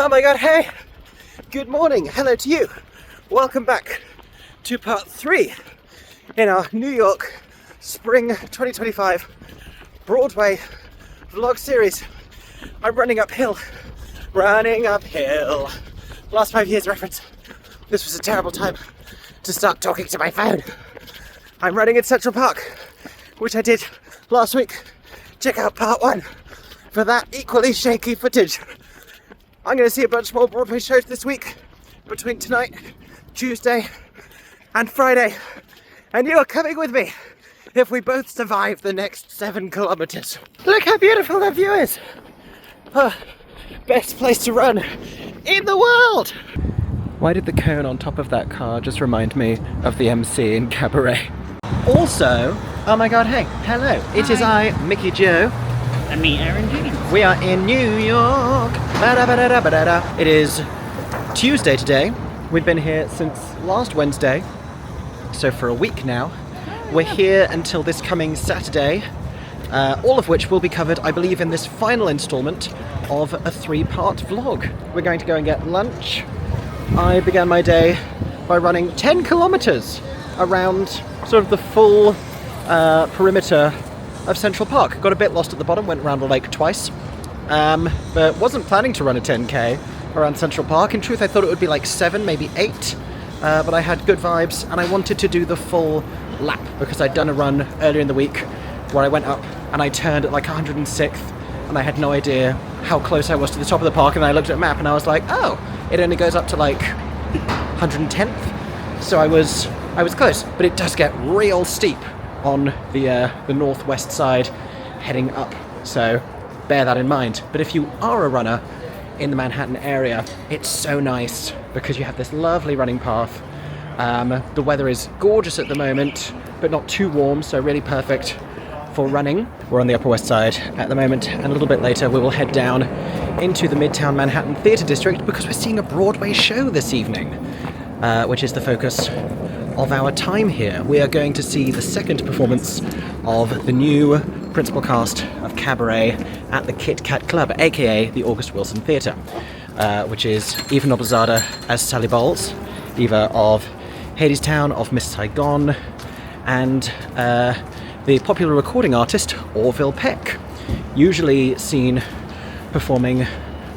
Oh my god, hey! Good morning, hello to you. Welcome back to part 3 in our New York Spring 2025 Broadway vlog series. I'm running uphill. Last 5 years reference. This was a terrible time to start talking to my phone. I'm running in Central Park, which I did last week. Check out part 1 for that equally shaky footage. I'm going to see a bunch more Broadway shows this week, between tonight, Tuesday, and Friday. And you are coming with me if we both survive the next 7 kilometers. Look how beautiful that view is. Best place to run in the world. Why did the cone on top of that car just remind me of the MC in Cabaret? Also, oh my god, hey, hello. Hi. It is I, Mickey Jo. And me, Aeron James. We are in New York. It is Tuesday today. We've been here since last Wednesday, so for a week now. We're here until this coming Saturday, all of which will be covered, I believe, in this final installment of a 3-part vlog. We're going to go and get lunch. I began my day by running 10 kilometers around sort of the full perimeter of Central Park. Got a bit lost at the bottom, went around the lake twice, but wasn't planning to run a 10k around Central Park. In truth, I thought it would be like 7, maybe 8, but I had good vibes and I wanted to do the full lap because I'd done a run earlier in the week where I went up and I turned at like 106th and I had no idea how close I was to the top of the park, and I looked at a map and I was like, oh, it only goes up to like 110th, so I was close, but it does get real steep on the northwest side heading up, so bear that in mind. But if you are a runner in the Manhattan area, it's so nice because you have this lovely running path. The weather is gorgeous at the moment, but not too warm, so really perfect for running. We're on the Upper West Side at the moment, and a little bit later we will head down into the Midtown Manhattan Theatre District because we're seeing a Broadway show this evening, which is the focus of our time here. We are going to see the second performance of the new principal cast of Cabaret at the Kit Kat Club, aka the August Wilson Theatre, which is Eva Noblezada as Sally Bowles, Eva of Hadestown, of Miss Saigon, and the popular recording artist Orville Peck, usually seen performing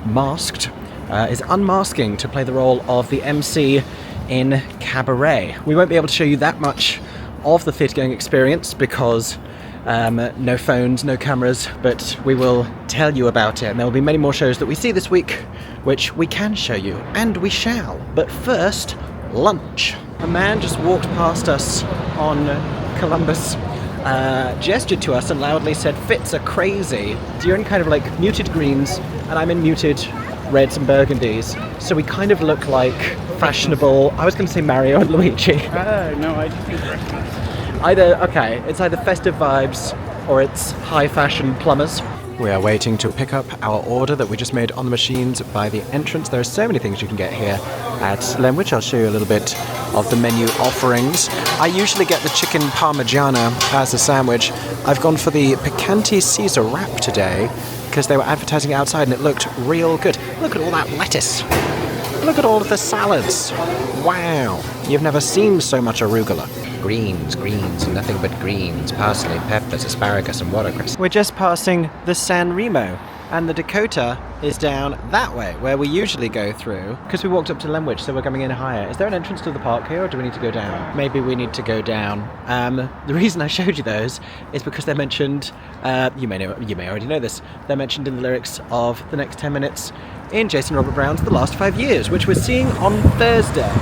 masked, is unmasking to play the role of the MC in Cabaret. We won't be able to show you that much of the theatre-going experience because no phones, no cameras, but we will tell you about it, and there will be many more shows that we see this week which we can show you, and we shall. But first, lunch. A man just walked past us on Columbus, gestured to us and loudly said, "Fits are crazy." So you're in kind of like muted greens and I'm in muted reds and burgundies, so we kind of look like fashionable, I was going to say Mario and Luigi. No, I just think Christmas. It's either festive vibes or it's high fashion plumbers. We are waiting to pick up our order that we just made on the machines by the entrance. There are so many things you can get here at Lemwich. I'll show you a little bit of the menu offerings. I usually get the chicken parmigiana as a sandwich. I've gone for the picante Caesar wrap today because they were advertising it outside and it looked real good. Look at all that lettuce. Look at all of the salads. Wow, you've never seen so much arugula. Greens, nothing but greens, parsley, peppers, asparagus and watercress. We're just passing the San Remo, and the Dakota is down that way, where we usually go through, because we walked up to Lemwich, so we're coming in higher. Is there an entrance to the park here, or do we need to go down? Maybe we need to go down. The reason I showed you those is because they're mentioned, you may already know this, they're mentioned in the lyrics of The Next 10 Minutes in Jason Robert Brown's The Last 5 Years, which we're seeing on Thursday.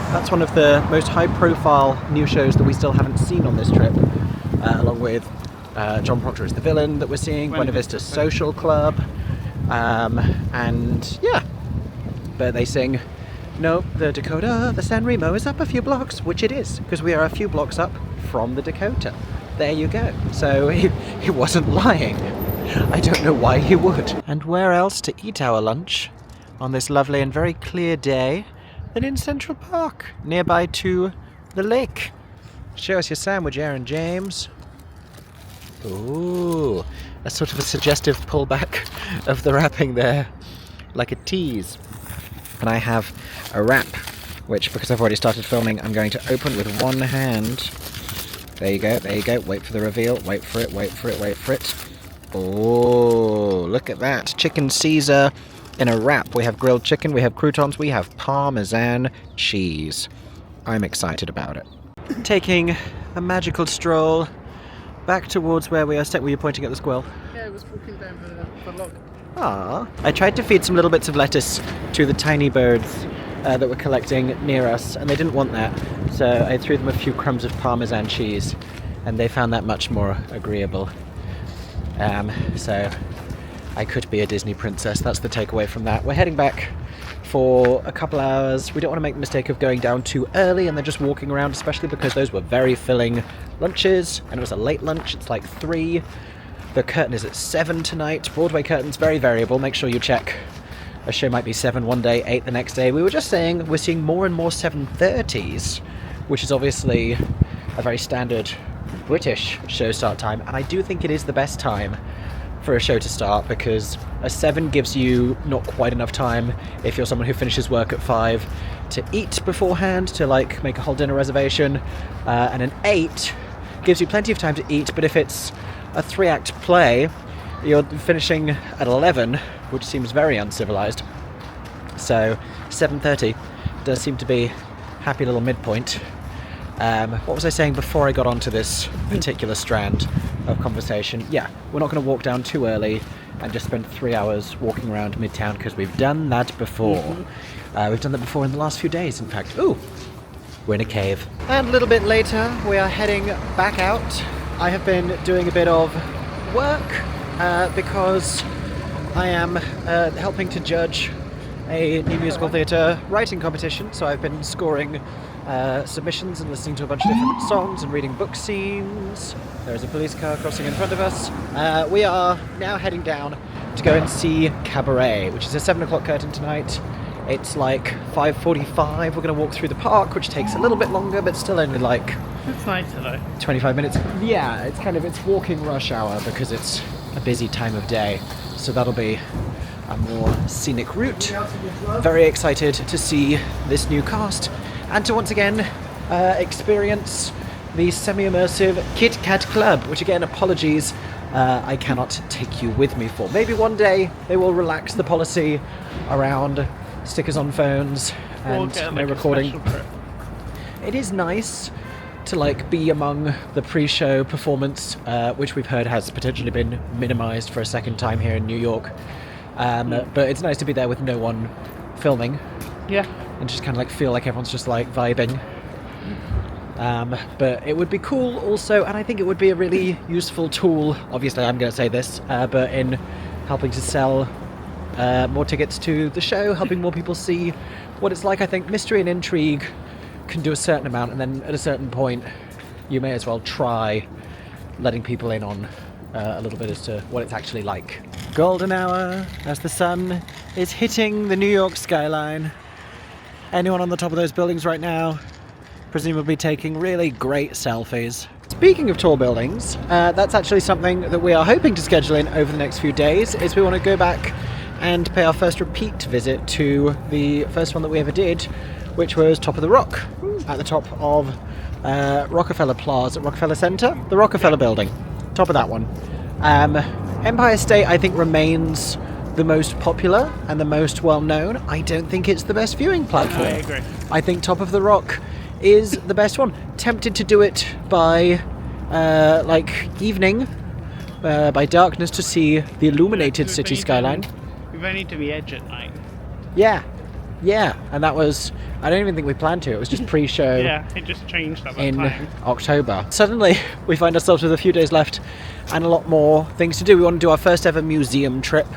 That's one of the most high-profile new shows that we still haven't seen on this trip, along with John Proctor is the villain that we're seeing, Buena Vista Social Club, and yeah, but they sing, no, the Dakota, the San Remo is up a few blocks, which it is, because we are a few blocks up from the Dakota. There you go. So he wasn't lying. I don't know why he would. And where else to eat our lunch on this lovely and very clear day than in Central Park, nearby to the lake. Show us your sandwich, Aeron James. Ooh, that's sort of a suggestive pullback of the wrapping there, like a tease. And I have a wrap, which, because I've already started filming, I'm going to open with one hand. There you go, there you go. Wait for the reveal. Wait for it, wait for it, wait for it. Oh, look at that. Chicken Caesar in a wrap. We have grilled chicken, we have croutons, we have Parmesan cheese. I'm excited about it. Taking a magical stroll back towards where we are staying. Were you pointing at the squirrel? Yeah, I was walking down the log. Ah, I tried to feed some little bits of lettuce to the tiny birds that were collecting near us, and they didn't want that. So I threw them a few crumbs of Parmesan cheese, and they found that much more agreeable. So I could be a Disney princess. That's the takeaway from that. We're heading back for a couple hours. We don't want to make the mistake of going down too early and then just walking around, especially because those were very filling lunches, and it was a late lunch. It's like 3. The curtain is at 7 tonight. Broadway curtain's very variable. Make sure you check. A show might be 7 one day, 8 the next day. We were just saying we're seeing more and more 7:30s, which is obviously a very standard British show start time, and I do think it is the best time for a show to start, because a 7 gives you not quite enough time if you're someone who finishes work at 5 to eat beforehand, to like make a whole dinner reservation, and an 8 gives you plenty of time to eat, but if it's a 3-act play, you're finishing at 11, which seems very uncivilized. So 7:30 does seem to be happy little midpoint. What was I saying before I got onto this particular strand of conversation? Yeah, we're not going to walk down too early and just spend 3 hours walking around Midtown, because we've done that before. We've done that before in the last few days, in fact. Ooh, we're in a cave. And a little bit later, we are heading back out. I have been doing a bit of work because I am helping to judge a new musical theatre writing competition. So I've been scoring submissions and listening to a bunch of different songs and reading book scenes. There's a police car crossing in front of us. We are now heading down to go and see Cabaret, which is a 7 o'clock curtain tonight. It's like 5:45. We're going to walk through the park, which takes a little bit longer, but still only like... It's nicer though. 25 minutes. Yeah, it's walking rush hour because it's a busy time of day. So that'll be a more scenic route. Very excited to see this new cast and to once again experience the semi-immersive Kit Kat Club, which again, apologies, I cannot take you with me for. Maybe one day they will relax the policy around stickers on phones and no recording. It is nice to like be among the pre-show performance, which we've heard has potentially been minimized for a second time here in New York. But it's nice to be there with no one filming. Yeah. And just kind of like feel like everyone's just like vibing. But it would be cool also, and I think it would be a really useful tool, obviously I'm going to say this, but in helping to sell more tickets to the show, helping more people see what it's like. I think mystery and intrigue can do a certain amount, and then at a certain point you may as well try letting people in on a little bit as to what it's actually like. Golden hour as the sun is hitting the New York skyline. Anyone on the top of those buildings right now presumably taking really great selfies. Speaking of tall buildings, that's actually something that we are hoping to schedule in over the next few days, is we want to go back and pay our first repeat visit to the first one that we ever did, which was Top of the Rock, at the top of Rockefeller Plaza, Rockefeller Center, the Rockefeller Building, top of that one. Empire State, I think, remains the most popular and the most well-known. I don't think it's the best viewing platform. I agree. I think Top of the Rock is the best one. Tempted to do it by like evening, by darkness, to see the illuminated city skyline. We've only to the edge at night. Yeah, and that was, I don't even think we planned to, it was just pre-show. Yeah, it just changed at that in time. October. Suddenly we find ourselves with a few days left and a lot more things to do. We want to do our first ever museum trip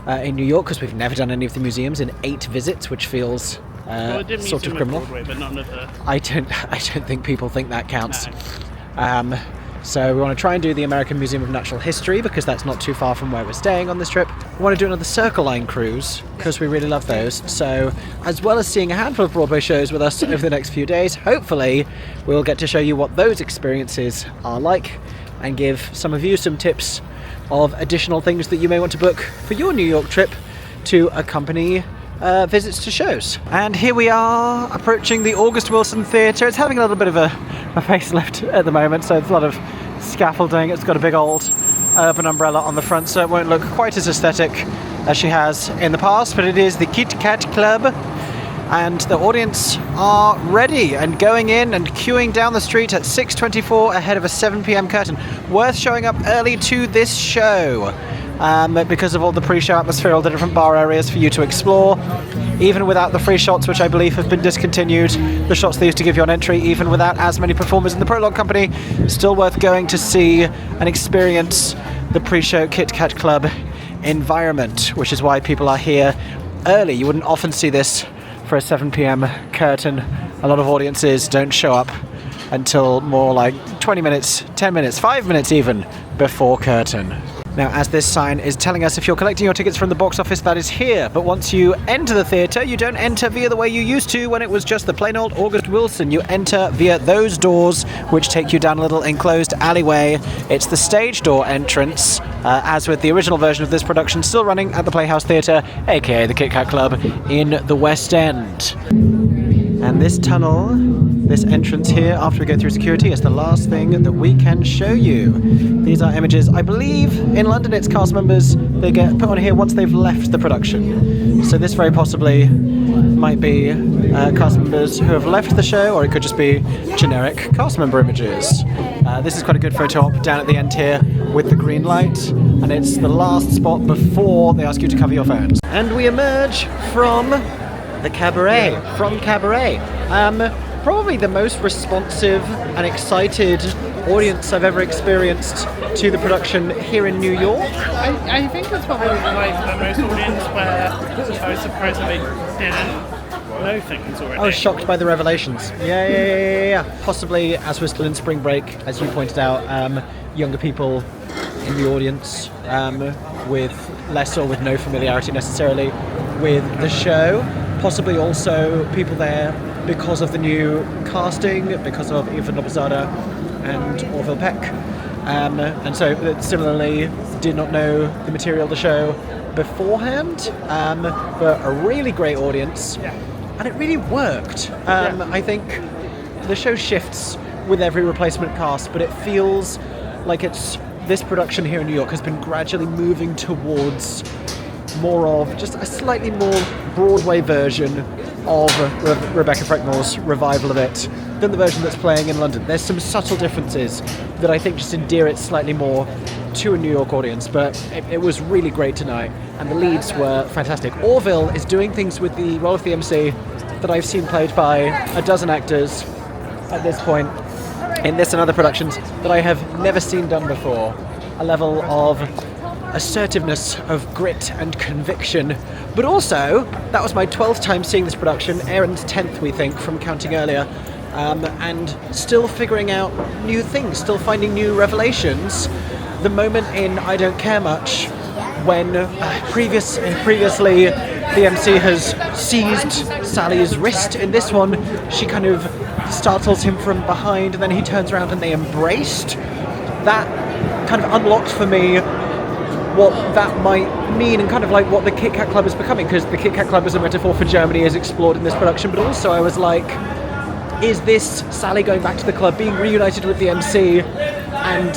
in New York, because we've never done any of the museums in 8 visits, which feels Well, it did sort of museum criminal. Broadway, but none of the... I don't think people think that counts. No. So we want to try and do the American Museum of Natural History, because that's not too far from where we're staying on this trip. We want to do another Circle Line cruise, because we really love those. So as well as seeing a handful of Broadway shows with us over the next few days, hopefully we'll get to show you what those experiences are like and give some of you some tips of additional things that you may want to book for your New York trip to accompany visits to shows. And here we are approaching the August Wilson Theatre. It's having a little bit of a facelift at the moment, so it's a lot of scaffolding. It's got a big old urban umbrella on the front, so it won't look quite as aesthetic as she has in the past, but it is the Kit Kat Club, and the audience are ready and going in and queuing down the street at 6:24 ahead of a 7 p.m. curtain. Worth showing up early to this show because of all the pre-show atmosphere, all the different bar areas for you to explore. Even without the free shots, which I believe have been discontinued, the shots they used to give you on entry, even without as many performers in the Prologue Company, still worth going to see and experience the pre-show Kit Kat Club environment, which is why people are here early. You wouldn't often see this for a 7 p.m. curtain. A lot of audiences don't show up until more like 20 minutes, 10 minutes, 5 minutes even before curtain. Now, as this sign is telling us, if you're collecting your tickets from the box office, that is here. But once you enter the theatre, you don't enter via the way you used to when it was just the plain old August Wilson. You enter via those doors, which take you down a little enclosed alleyway. It's the stage door entrance, as with the original version of this production, still running at the Playhouse Theatre, aka the Kit Kat Club, in the West End. And this tunnel, this entrance here, after we go through security, is the last thing that we can show you. These are images, I believe, in London it's cast members, they get put on here once they've left the production. So this very possibly might be cast members who have left the show, or it could just be generic cast member images. This is quite a good photo op down at the end here with the green light, and it's the last spot before they ask you to cover your phones. And we emerge from the Cabaret, probably the most responsive and excited audience I've ever experienced to the production here in New York. I think it's probably like the most audience where I was surprised that they didn't know things already. I was shocked by the revelations. Yeah. Possibly, as we're still in spring break, as you pointed out, younger people in the audience with less or with no familiarity necessarily with the show. Possibly also people there because of the new casting, because of Eva Lopezada and Orville Peck. And so similarly did not know the material of the show beforehand, but a really great audience. And it really worked. I think the show shifts with every replacement cast, but it feels like this production here in New York has been gradually moving towards more of just a slightly more Broadway version of Rebecca Freckmore's revival of it than the version that's playing in London. There's some subtle differences that I think just endear it slightly more to a New York audience, but it was really great tonight, and the leads were fantastic. Orville is doing things with the role of the MC that I've seen played by a dozen actors at this point in this and other productions that I have never seen done before. A level of assertiveness, of grit and conviction, but also that was my 12th time seeing this production, Aeron's 10th we think from counting earlier, and still figuring out new things, still finding new revelations. The moment in I Don't Care Much when previously the MC has seized Sally's wrist, in this one she kind of startles him from behind and then he turns around and they embraced. That kind of unlocked for me what that might mean and kind of like what the Kit Kat Club is becoming, because the Kit Kat Club as a metaphor for Germany is explored in this production, but also I was like, is this Sally going back to the club, being reunited with the MC and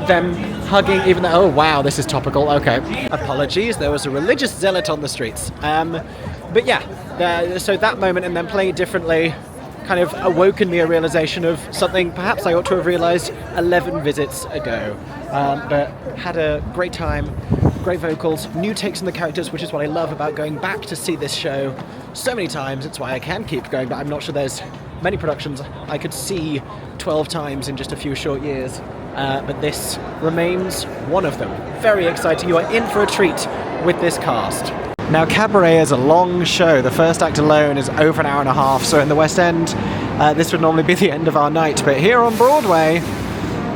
them hugging, even though, oh wow, this is topical, okay. Apologies, there was a religious zealot on the streets. But yeah, so that moment and then playing it differently kind of awoke in me a realization of something perhaps I ought to have realized 11 visits ago. But had a great time, great vocals, new takes on the characters, which is what I love about going back to see this show so many times. It's why I can keep going, but I'm not sure there's many productions I could see 12 times in just a few short years. But this remains one of them. Very exciting. You are in for a treat with this cast. Now, Cabaret is a long show. The first act alone is over an hour and a half, so in the West End, this would normally be the end of our night. But here on Broadway,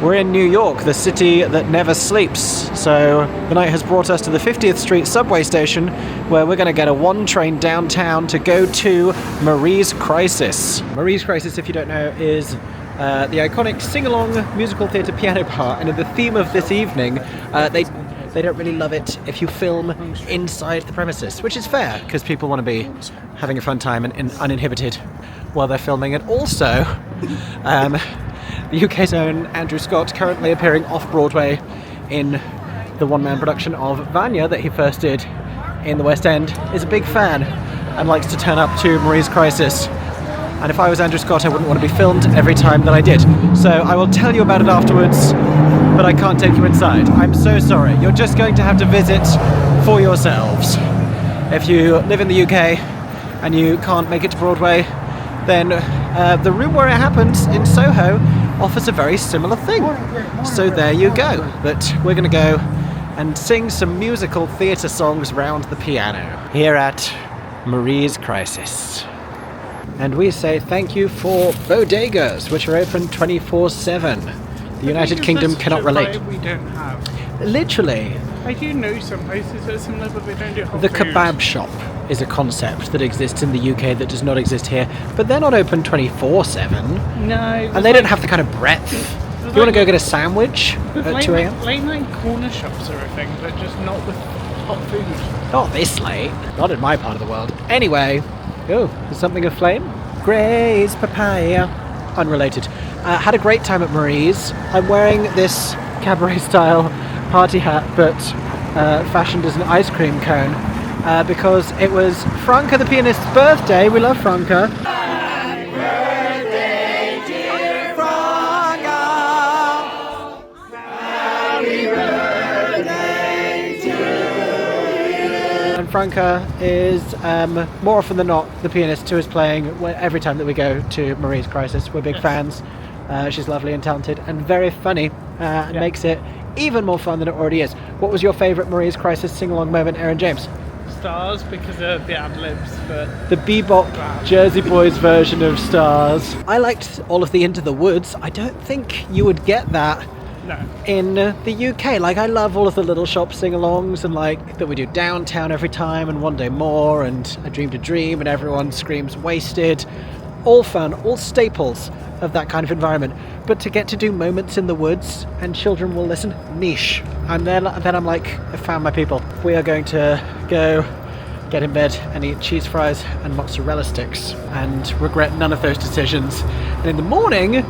we're in New York, the city that never sleeps. So the night has brought us to the 50th Street subway station, where we're going to get a one train downtown to go to Marie's Crisis. Marie's Crisis, if you don't know, is the iconic sing-along musical theatre piano bar, and in the theme of this evening, they they don't really love it if you film inside the premises, which is fair, because people want to be having a fun time and uninhibited while they're filming. And also, the UK's own Andrew Scott, currently appearing off-Broadway in the one-man production of Vanya that he first did in the West End, is a big fan and likes to turn up to Marie's Crisis. And if I was Andrew Scott, I wouldn't want to be filmed every time that I did. So I will tell you about it afterwards, but I can't take you inside. I'm so sorry. You're just going to have to visit for yourselves. If you live in the UK and you can't make it to Broadway, then the room where it happens in Soho offers a very similar thing. So there you go. But we're going to go and sing some musical theatre songs round the piano here at Marie's Crisis. And we say thank you for bodegas, which are open 24/7. The United Kingdom cannot relate. We don't have. Literally. I do know some places that are similar, but they don't do hot The food. kebab shop is a concept that exists in the UK that does not exist here, but they're not open 24/7. No. And they don't have the kind of breadth. If you want to go get a sandwich at 2 a.m? Late night corner shops are a thing, but just not with hot food. Not this late. Not in my part of the world. Anyway, oh, there's something aflame. Gray's papaya. Unrelated. Had a great time at Marie's. I'm wearing this cabaret style party hat, but fashioned as an ice cream cone, because it was Franca the pianist's birthday. We love Franca. Happy birthday, dear Franca. Happy birthday to you. And Franca is more often than not the pianist who is playing every time that we go to Marie's Crisis. We're big fans. She's lovely and talented and very funny, and makes it even more fun than it already is. What was your favourite Marie's Crisis sing-along moment, Aeron James? Stars, because of the ad-libs, but... The bebop Jersey Boys version of Stars. I liked all of the Into the Woods. I don't think you would get that in the UK. Like, I love all of the little shop sing-alongs, and like that we do Downtown every time, and One Day More, and I Dreamed a Dream, and everyone screams Wasted. All fun, all staples of that kind of environment. But to get to do Moments in the Woods and children will listen, niche. And then I'm like, I found my people. We are going to go get in bed and eat cheese fries and mozzarella sticks and regret none of those decisions. And in the morning,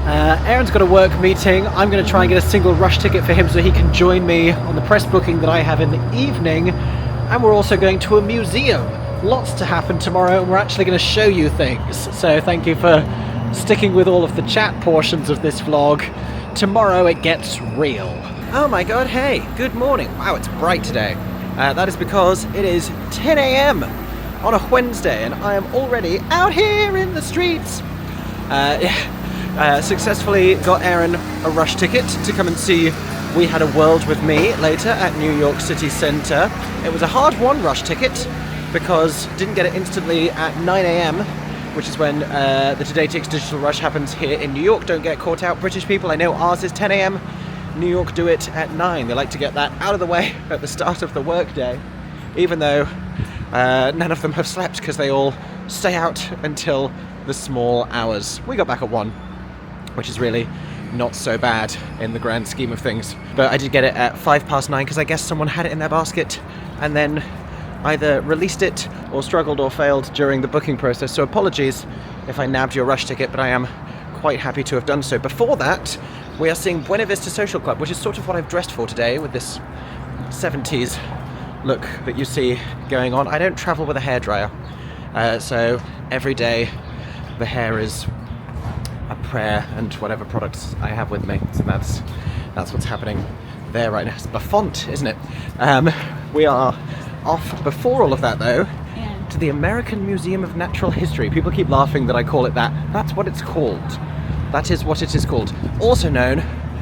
Aaron's got a work meeting. I'm going to try and get a single rush ticket for him so he can join me on the press booking that I have in the evening. And we're also going to a museum. Lots to happen tomorrow, and we're actually going to show you things. So thank you for sticking with all of the chat portions of this vlog. Tomorrow it gets real. Oh my god, hey, good morning. Wow, it's bright today. That is because it is 10 a.m. on a Wednesday, and I am already out here in the streets. Successfully got Aaron a rush ticket to come and see We Had a World with Me later at New York City Centre. It was a hard-won rush ticket, because didn't get it instantly at 9 a.m, which is when the Today Takes Digital Rush happens here in New York. Don't get caught out, British people. I know ours is 10 a.m. New York do it at 9. They like to get that out of the way at the start of the workday, even though none of them have slept because they all stay out until the small hours. We got back at 1, which is really not so bad in the grand scheme of things. But I did get it at 9:05 because I guess someone had it in their basket and then either released it or struggled or failed during the booking process. So apologies if I nabbed your rush ticket, but I am quite happy to have done so. Before that, we are seeing Buena Vista Social Club, which is sort of what I've dressed for today with this 70s look that you see going on. I don't travel with a hairdryer, so every day the hair is a prayer and whatever products I have with me. So that's what's happening there right now. It's Buffont, isn't it? We are off before all of that though to the American Museum of Natural History. People keep laughing that I call it that. That's what it's called. That is what it is called. Also known,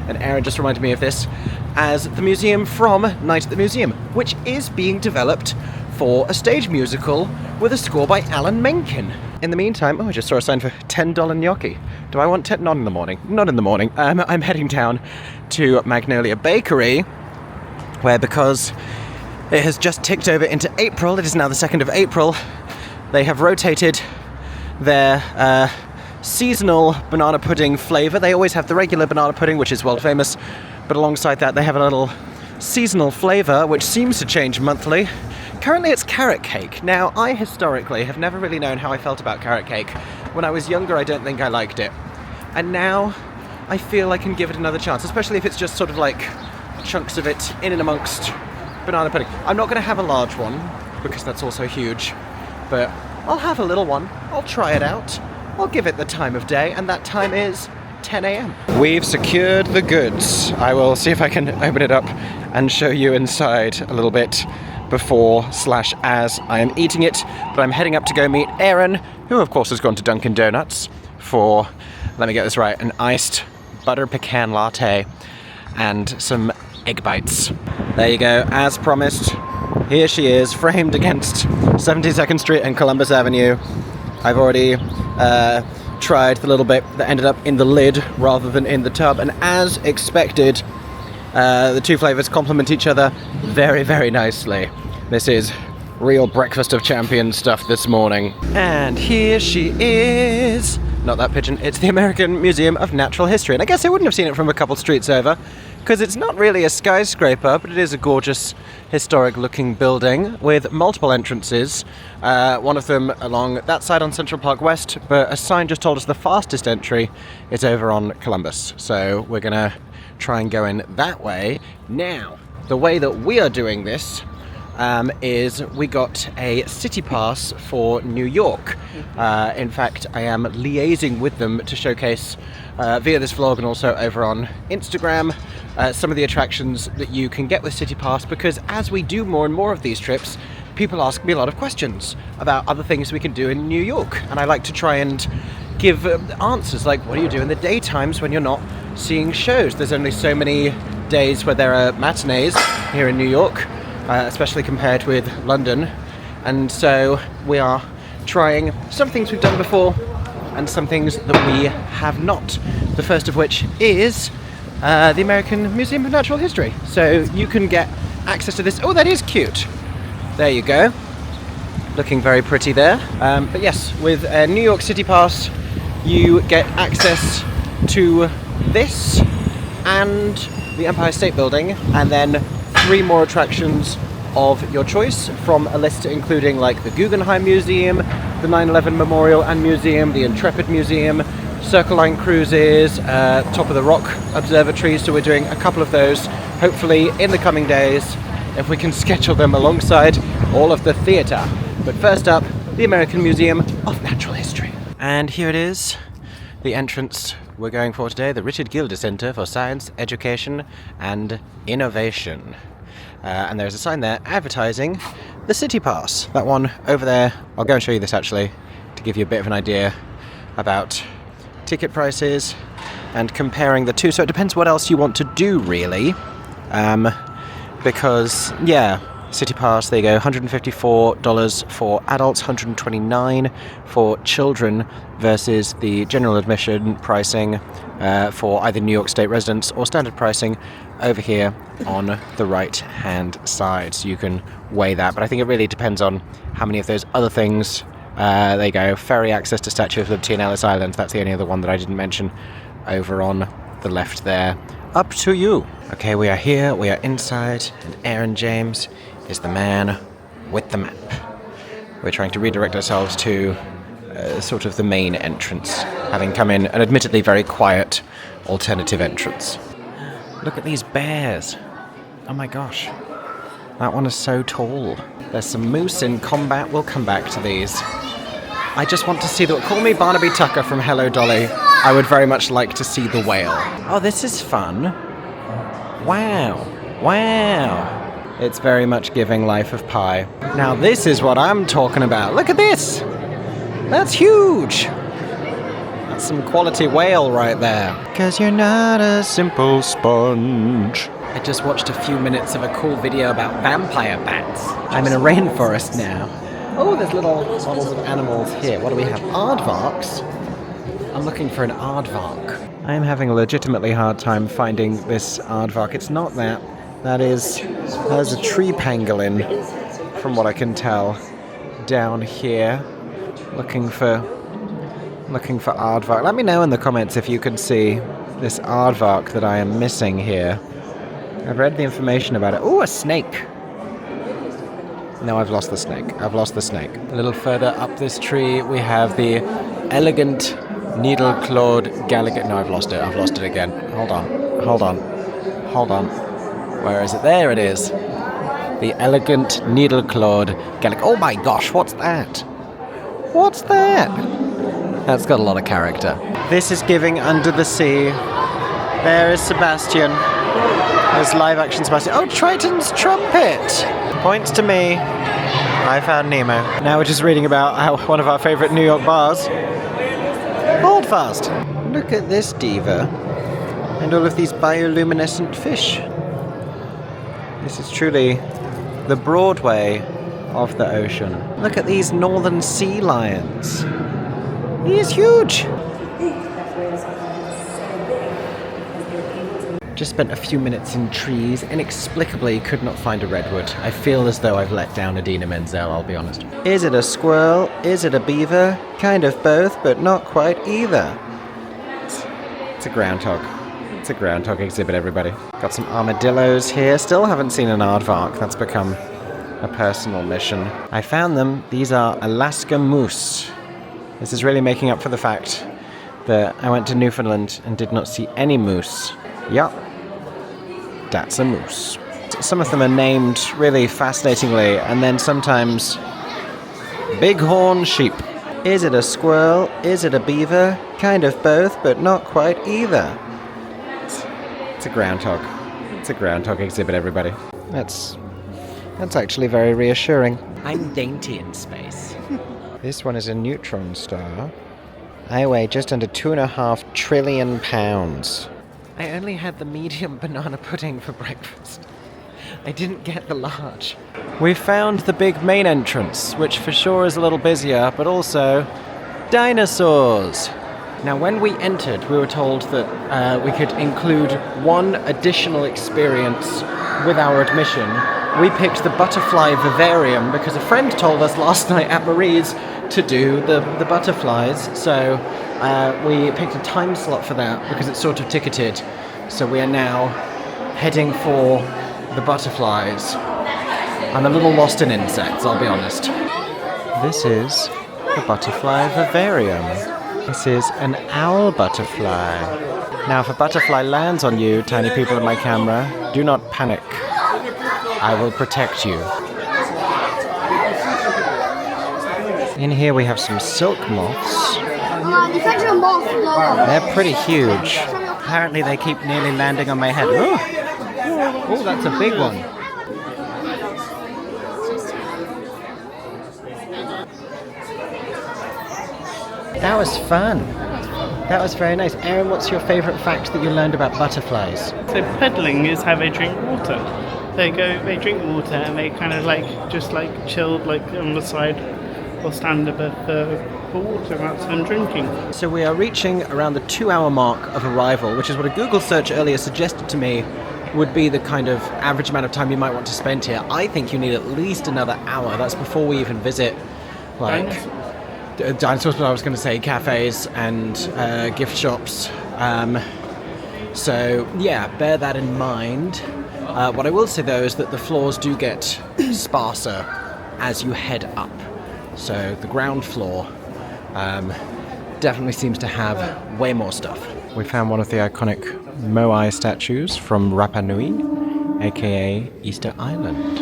and Aaron just reminded me of this, as the museum from Night at the Museum, which is being developed for a stage musical with a score by Alan Menken. In the meantime, I just saw a sign for $10 gnocchi. Do I want 10? Not in the morning. Not in the morning. I'm heading down to Magnolia Bakery, where because it has just ticked over into April, it is now the 2nd of April, they have rotated their seasonal banana pudding flavour. They always have the regular banana pudding, which is world famous, but alongside that they have a little seasonal flavour, which seems to change monthly. Currently it's carrot cake. Now, I historically have never really known how I felt about carrot cake. When I was younger, I don't think I liked it. And now, I feel I can give it another chance, especially if it's just sort of like chunks of it in and amongst banana pudding. I'm not going to have a large one, because that's also huge, but I'll have a little one. I'll try it out. I'll give it the time of day, and that time is 10 a.m. We've secured the goods. I will see if I can open it up and show you inside a little bit before/as I am eating it, but I'm heading up to go meet Aeron, who of course has gone to Dunkin' Donuts for, let me get this right, an iced butter pecan latte and some egg bites. There you go, as promised. Here she is, framed against 72nd Street and Columbus Avenue. I've already tried the little bit that ended up in the lid rather than in the tub, and as expected, the two flavours complement each other very, very nicely. This is real breakfast of champions stuff this morning. And here she is. Not that pigeon, it's the American Museum of Natural History. And I guess I wouldn't have seen it from a couple streets over, because it's not really a skyscraper, but it is a gorgeous historic-looking building with multiple entrances. One of them along that side on Central Park West, but a sign just told us the fastest entry is over on Columbus. So we're gonna try and go in that way. Now, the way that we are doing this is we got a city pass for New York. In fact, I am liaising with them to showcase via this vlog and also over on Instagram some of the attractions that you can get with City Pass, because as we do more and more of these trips, people ask me a lot of questions about other things we can do in New York, and I like to try and give answers like, what do you do in the daytimes when you're not seeing shows? There's only so many days where there are matinees here in New York, especially compared with London, and so we are trying some things we've done before and some things that we have not. The first of which is the American Museum of Natural History. So you can get access to this. Oh, that is cute. There you go. Looking very pretty there. But yes, with a New York City Pass, you get access to this and the Empire State Building, and then 3 more attractions of your choice from a list including like the Guggenheim Museum, the 9/11 Memorial and Museum, the Intrepid Museum, Circle Line cruises, Top of the Rock observatories. So we're doing a couple of those, hopefully in the coming days, if we can schedule them alongside all of the theatre. But first up, the American Museum of Natural History. And here it is, the entrance we're going for today, the Richard Gilder Center for Science, Education and Innovation. And there's a sign there advertising the City Pass. That one over there. I'll go and show you this actually to give you a bit of an idea about ticket prices and comparing the two. So it depends what else you want to do really. Because, yeah, City Pass, there you go, $154 for adults, $129 for children, versus the general admission pricing for either New York State residents or standard pricing over here on the right-hand side. So you can weigh that, but I think it really depends on how many of those other things. There you go, ferry access to Statue of Liberty and Ellis Island. That's the only other one that I didn't mention over on the left there. Up to you. Okay, we are here, we are inside, and Aeron James is the man with the map. We're trying to redirect ourselves to sort of the main entrance, having come in an admittedly very quiet alternative entrance. Look at these bears. Oh my gosh. That one is so tall. There's some moose in combat. We'll come back to these. I just want to see the... Call me Barnaby Tucker from Hello Dolly. I would very much like to see the whale. Oh, this is fun. Wow. Wow. It's very much giving Life of Pi. Now this is what I'm talking about. Look at this. That's huge. That's some quality whale right there. 'Cause you're not a simple sponge. I just watched a few minutes of a cool video about vampire bats. I'm in a rainforest now. Oh, there's little models of animals here. What do we have? Aardvarks? I'm looking for an aardvark. I'm having a legitimately hard time finding this aardvark. It's not that. That is a tree pangolin, from what I can tell, down here. Looking for aardvark. Let me know in the comments if you can see this aardvark that I am missing here. I've read the information about it. Oh, a snake! No, I've lost the snake. I've lost the snake. A little further up this tree, we have the elegant needle-clawed Gallagher. No, I've lost it. I've lost it again. Hold on. Hold on. Hold on. Where is it? There it is. The elegant needle-clawed Gallagher. Oh my gosh, what's that? What's that? That's got a lot of character. This is giving Under the Sea. There is Sebastian. There's live-action Sebastian. Oh, Triton's trumpet! Points to me. I found Nemo. Now we're just reading about how one of our favourite New York bars, Holdfast. Look at this diva. And all of these bioluminescent fish. This is truly the Broadway of the ocean. Look at these northern sea lions. He is huge. Just spent a few minutes in trees. Inexplicably could not find a redwood. I feel as though I've let down Idina Menzel, I'll be honest. Is it a squirrel? Is it a beaver? Kind of both, but not quite either. It's a groundhog. It's a groundhog exhibit, everybody. Got some armadillos here. Still haven't seen an aardvark. That's become a personal mission. I found them. These are Alaska moose. This is really making up for the fact that I went to Newfoundland and did not see any moose. Yup. That's a moose. Some of them are named really fascinatingly, and then sometimes bighorn sheep. Is it a squirrel? Is it a beaver? Kind of both, but not quite either. It's a groundhog. It's a groundhog exhibit, everybody. That's actually very reassuring. I'm dainty in space. This one is a neutron star. I weigh just under 2.5 trillion pounds. I only had the medium banana pudding for breakfast. I didn't get the large. We found the big main entrance, which for sure is a little busier, but also dinosaurs. Now, when we entered, we were told that we could include one additional experience with our admission. We picked the butterfly vivarium because a friend told us last night at Marie's to do the butterflies, so we picked a time slot for that because it's sort of ticketed. So we are now heading for the butterflies. I'm a little lost in insects, I'll be honest. This is the butterfly vivarium. This is an owl butterfly. Now, if a butterfly lands on you, tiny people in my camera, do not panic. I will protect you. In here we have some silk moths. They're pretty huge. Apparently they keep nearly landing on my head. Oh, that's a big one. That was fun. That was very nice. Aeron, what's your favourite fact that you learned about butterflies? So peddling is how they drink water. They drink water and they kind of just chilled on the side or stand above the water that's them drinking. So we are reaching around the 2-hour mark of arrival, which is what a Google search earlier suggested to me would be the kind of average amount of time you might want to spend here. I think you need at least another hour. That's before we even visit dinosaurs, but I was going to say cafes and gift shops. So yeah, bear that in mind. What I will say though is that the floors do get sparser as you head up. So the ground floor definitely seems to have way more stuff. We found one of the iconic Moai statues from Rapa Nui, aka Easter Island.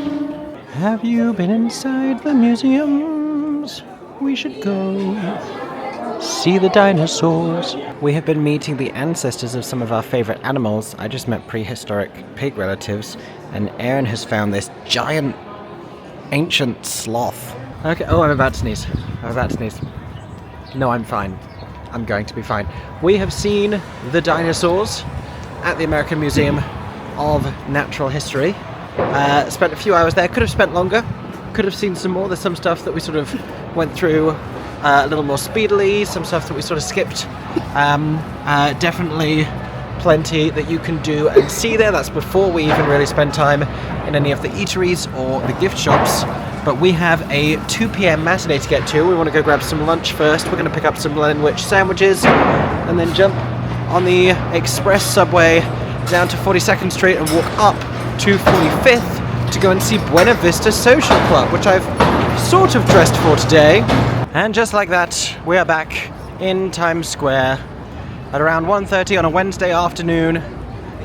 Have you been inside the museums? We should go see the dinosaurs. We have been meeting the ancestors of some of our favourite animals. I just met prehistoric pig relatives, and Aeron has found this giant ancient sloth. Okay, oh, I'm about to sneeze. No, I'm fine. I'm going to be fine. We have seen the dinosaurs at the American Museum of Natural History. Spent a few hours there. Could have spent longer. Could have seen some more. There's some stuff that we sort of went through a little more speedily. Some stuff that we sort of skipped. Definitely plenty that you can do and see there. That's before we even really spend time in any of the eateries or the gift shops. But we have a 2 p.m. matinee to get to. We want to go grab some lunch first. We're going to pick up some Lenwich sandwiches and then jump on the express subway down to 42nd Street and walk up to 45th to go and see Buena Vista Social Club, which I've sort of dressed for today. And just like that, we are back in Times Square at around 1:30 on a Wednesday afternoon.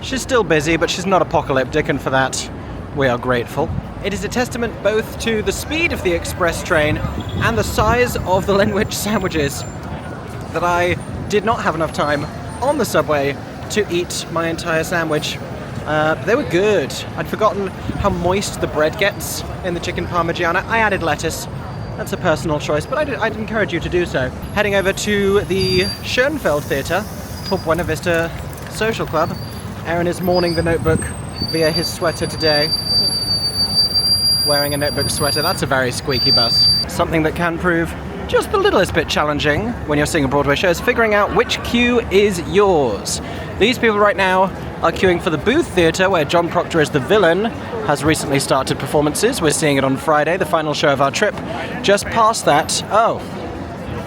She's still busy, but she's not apocalyptic, and for that, we are grateful. It is a testament both to the speed of the express train and the size of the Lenwich sandwiches that I did not have enough time on the subway to eat my entire sandwich. They were good. I'd forgotten how moist the bread gets in the chicken parmigiana. I added lettuce. That's a personal choice, but I'd encourage you to do so. Heading over to the Schoenfeld Theatre for Buena Vista Social Club. Aeron is mourning the Notebook via his sweater today. Wearing a Notebook sweater, that's a very squeaky bus. Something that can prove just the littlest bit challenging when you're seeing a Broadway show is figuring out which queue is yours. These people right now are queuing for the Booth Theatre, where John Proctor is the villain, has recently started performances. We're seeing it on Friday, the final show of our trip. Just past that,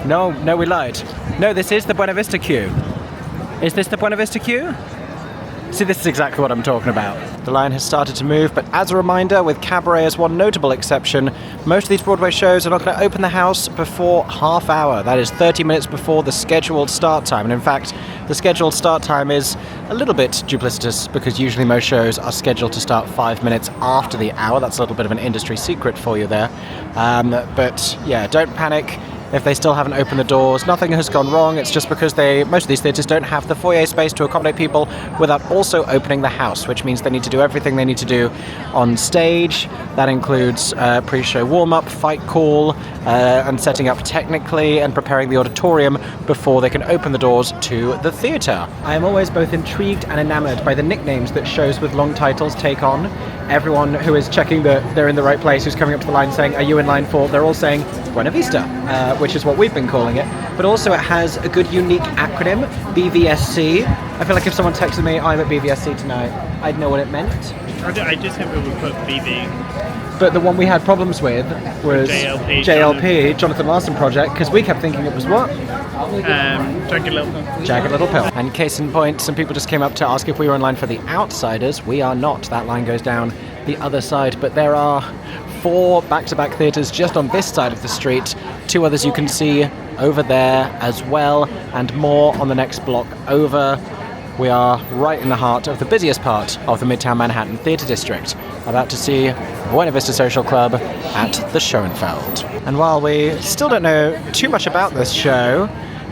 no, we lied. No, this is the Buena Vista queue. Is this the Buena Vista queue? See, this is exactly what I'm talking about. The line has started to move, but as a reminder, with Cabaret as one notable exception, most of these Broadway shows are not going to open the house before half hour. That is 30 minutes before the scheduled start time. And in fact, the scheduled start time is a little bit duplicitous because usually most shows are scheduled to start 5 minutes after the hour. That's a little bit of an industry secret for you there. But yeah, don't panic if they still haven't opened the doors. Nothing has gone wrong. It's just because most of these theatres don't have the foyer space to accommodate people without also opening the house, which means they need to do everything they need to do on stage. That includes pre-show warm-up, fight call, and setting up technically and preparing the auditorium before they can open the doors to the theatre. I am always both intrigued and enamoured by the nicknames that shows with long titles take on. Everyone who is checking that they're in the right place, who's coming up to the line saying, "Are you in line for?" They're all saying Buena Vista, which is what we've been calling it. But also it has a good unique acronym, BVSC. I feel like if someone texted me, "I'm at BVSC tonight," I'd know what it meant. I just hope it would put BV. But the one we had problems with was JLP, Jonathan Larson Project, because we kept thinking it was what? Jagged Little Pill. Jagged Little Pill. And case in point, some people just came up to ask if we were in line for The Outsiders. We are not. That line goes down the other side. But there are 4 back-to-back theatres just on this side of the street. 2 others you can see over there as well, and more on the next block over. We are right in the heart of the busiest part of the Midtown Manhattan Theatre District, about to see Buena Vista Social Club at the Schoenfeld. And while we still don't know too much about this show,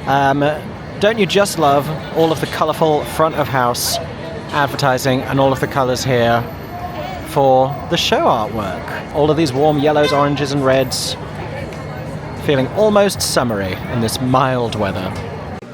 don't you just love all of the colourful front of house advertising and all of the colours here for the show artwork? All of these warm yellows, oranges and reds, feeling almost summery in this mild weather.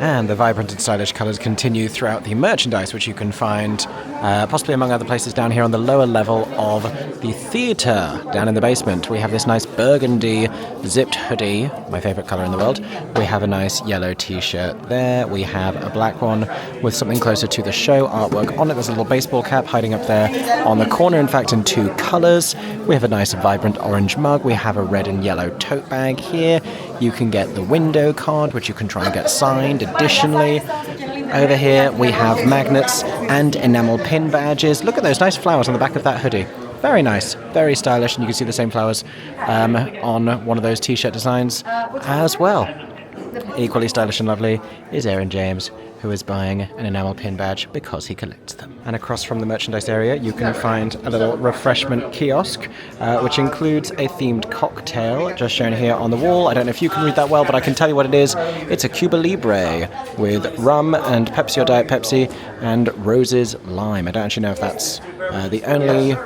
And the vibrant and stylish colours continue throughout the merchandise, which you can find possibly among other places down here on the lower level of the theatre. Down in the basement, we have this nice burgundy zipped hoodie, my favourite colour in the world. We have a nice yellow t-shirt there. We have a black one with something closer to the show artwork on it. There's a little baseball cap hiding up there on the corner, in fact, in 2 colours. We have a nice vibrant orange mug. We have a red and yellow tote bag here. You can get the window card, which you can try and get signed. Additionally, over here we have magnets and enamel pin badges. Look at those nice flowers on the back of that hoodie. Very nice, very stylish, and you can see the same flowers on one of those t-shirt designs as well. Equally stylish and lovely is Aeron James, who is buying an enamel pin badge because he collects them. And across from the merchandise area, you can find a little refreshment kiosk, which includes a themed cocktail, just shown here on the wall. I don't know if you can read that well, but I can tell you what it is. It's a Cuba Libre with rum and Pepsi or Diet Pepsi and Rose's Lime. I don't actually know if that's the only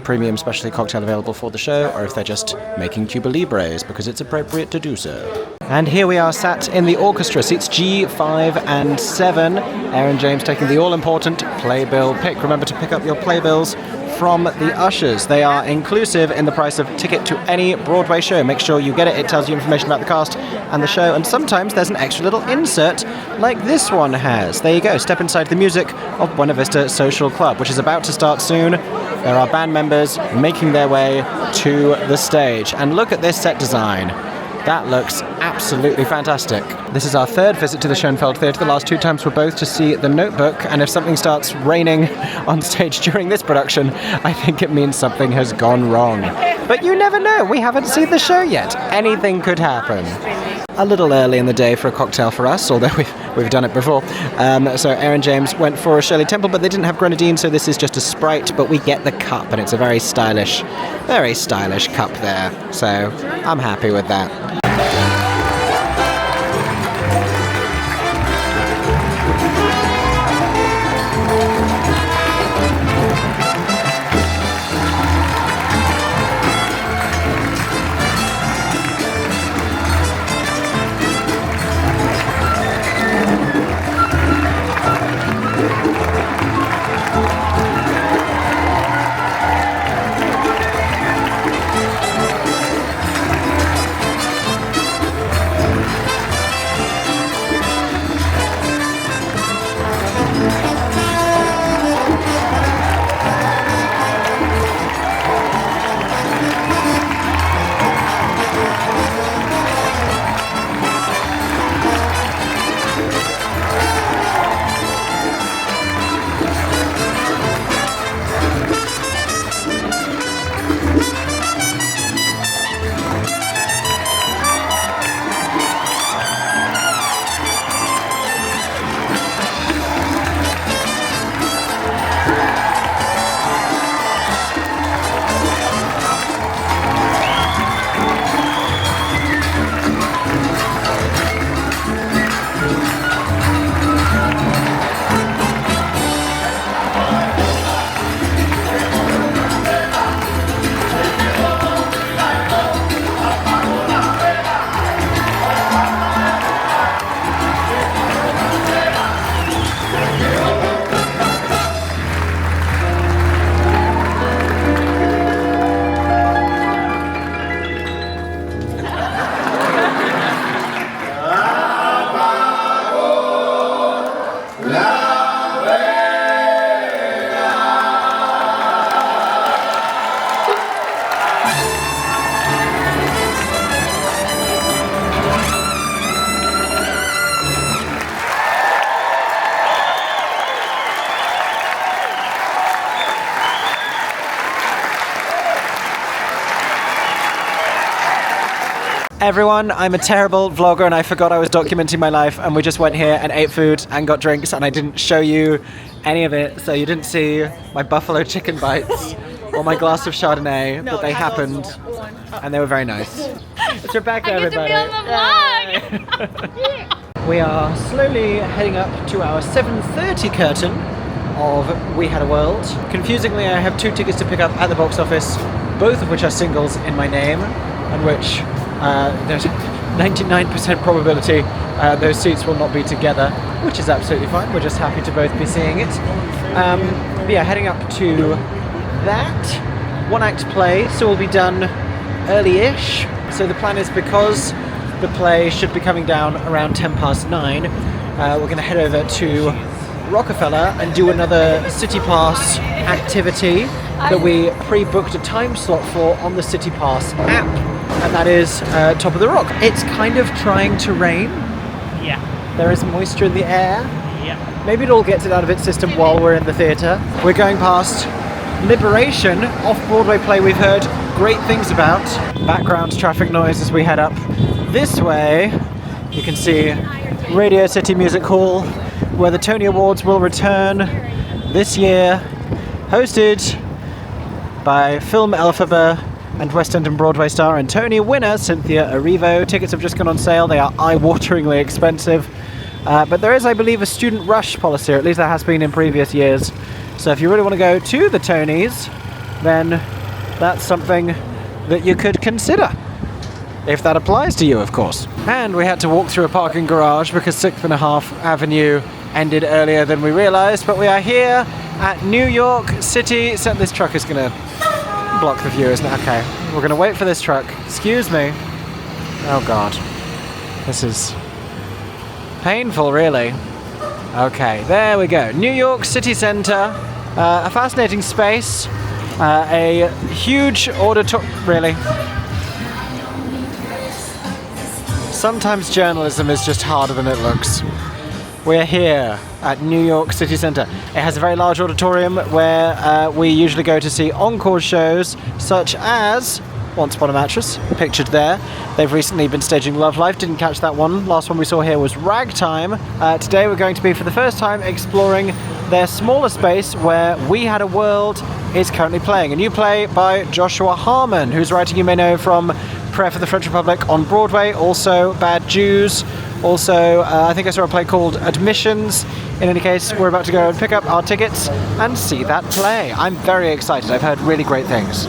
premium specialty cocktail available for the show, or if they're just making Cuba Libres because it's appropriate to do so. And here we are sat in the orchestra, seats G, 5 and 7. Aeron James taking the all-important playbill pick. Remember to pick up your playbills from the ushers. They are inclusive in the price of ticket to any Broadway show. Make sure you get it. It tells you information about the cast and the show, and sometimes there's an extra little insert like this one has. There you go. Step inside the music of Buena Vista Social Club, which is about to start soon. There are band members making their way to the stage. And look at this set design. That looks absolutely fantastic. This is our third visit to the Schoenfeld Theatre. The last 2 times were both to see The Notebook, and if something starts raining on stage during this production, I think it means something has gone wrong. But you never know, we haven't seen the show yet. Anything could happen. A little early in the day for a cocktail for us, although we've done it before. So Aeron James went for a Shirley Temple, but they didn't have grenadine, so this is just a Sprite, but we get the cup, and it's a very stylish cup there. So I'm happy with that. Everyone, I'm a terrible vlogger and I forgot I was documenting my life, and we just went here and ate food and got drinks, and I didn't show you any of it, so you didn't see my buffalo chicken bites or my glass of Chardonnay, but they happened and they were very nice. It's Rebecca, everybody. We are slowly heading up to our 7:30 curtain of We Had a World. Confusingly, I have 2 tickets to pick up at the box office, both of which are singles in my name, and which there's 99% probability those seats will not be together, which is absolutely fine. We're just happy to both be seeing it. But yeah, heading up to that 1-act play, so we'll be done early-ish. So the plan is, because the play should be coming down around 9:10, we're going to head over to Rockefeller and do another City Pass activity that we pre-booked a time slot for on the City Pass app, and that is Top of the Rock. It's kind of trying to rain. Yeah. There is moisture in the air. Yeah. Maybe it all gets it out of its system while we're in the theatre. We're going past Liberation, off-Broadway play we've heard great things about. Background traffic noise as we head up this way. You can see Radio City Music Hall, where the Tony Awards will return this year, hosted by film Elphaba and West End and Broadway star and Tony winner Cynthia Erivo. Tickets have just gone on sale. They are eye-wateringly expensive. But there is, I believe, a student rush policy, or at least there has been in previous years. So if you really want to go to the Tonys, then that's something that you could consider. If that applies to you, of course. And we had to walk through a parking garage because 6th and a Half Avenue ended earlier than we realized. But we are here at New York City. So this truck is going to block the view, isn't it? Okay, we're going to wait for this truck. Excuse me. Oh God, this is painful, really. Okay, there we go. New York City Center, a fascinating space, a huge auditorium. Really? Sometimes journalism is just harder than it looks. We're here at New York City Center. It has a very large auditorium where we usually go to see encore shows such as Once Upon a Mattress, pictured there. They've recently been staging Love Life, didn't catch that one. Last one we saw here was Ragtime. Today we're going to be, for the first time, exploring their smaller space where We Had a World is currently playing. A new play by Joshua Harmon, whose writing you may know from Prayer for the French Republic on Broadway, also Bad Jews, also I think I saw a play called Admissions. In any case, we're about to go and pick up our tickets and see that play. I'm very excited. I've heard really great things.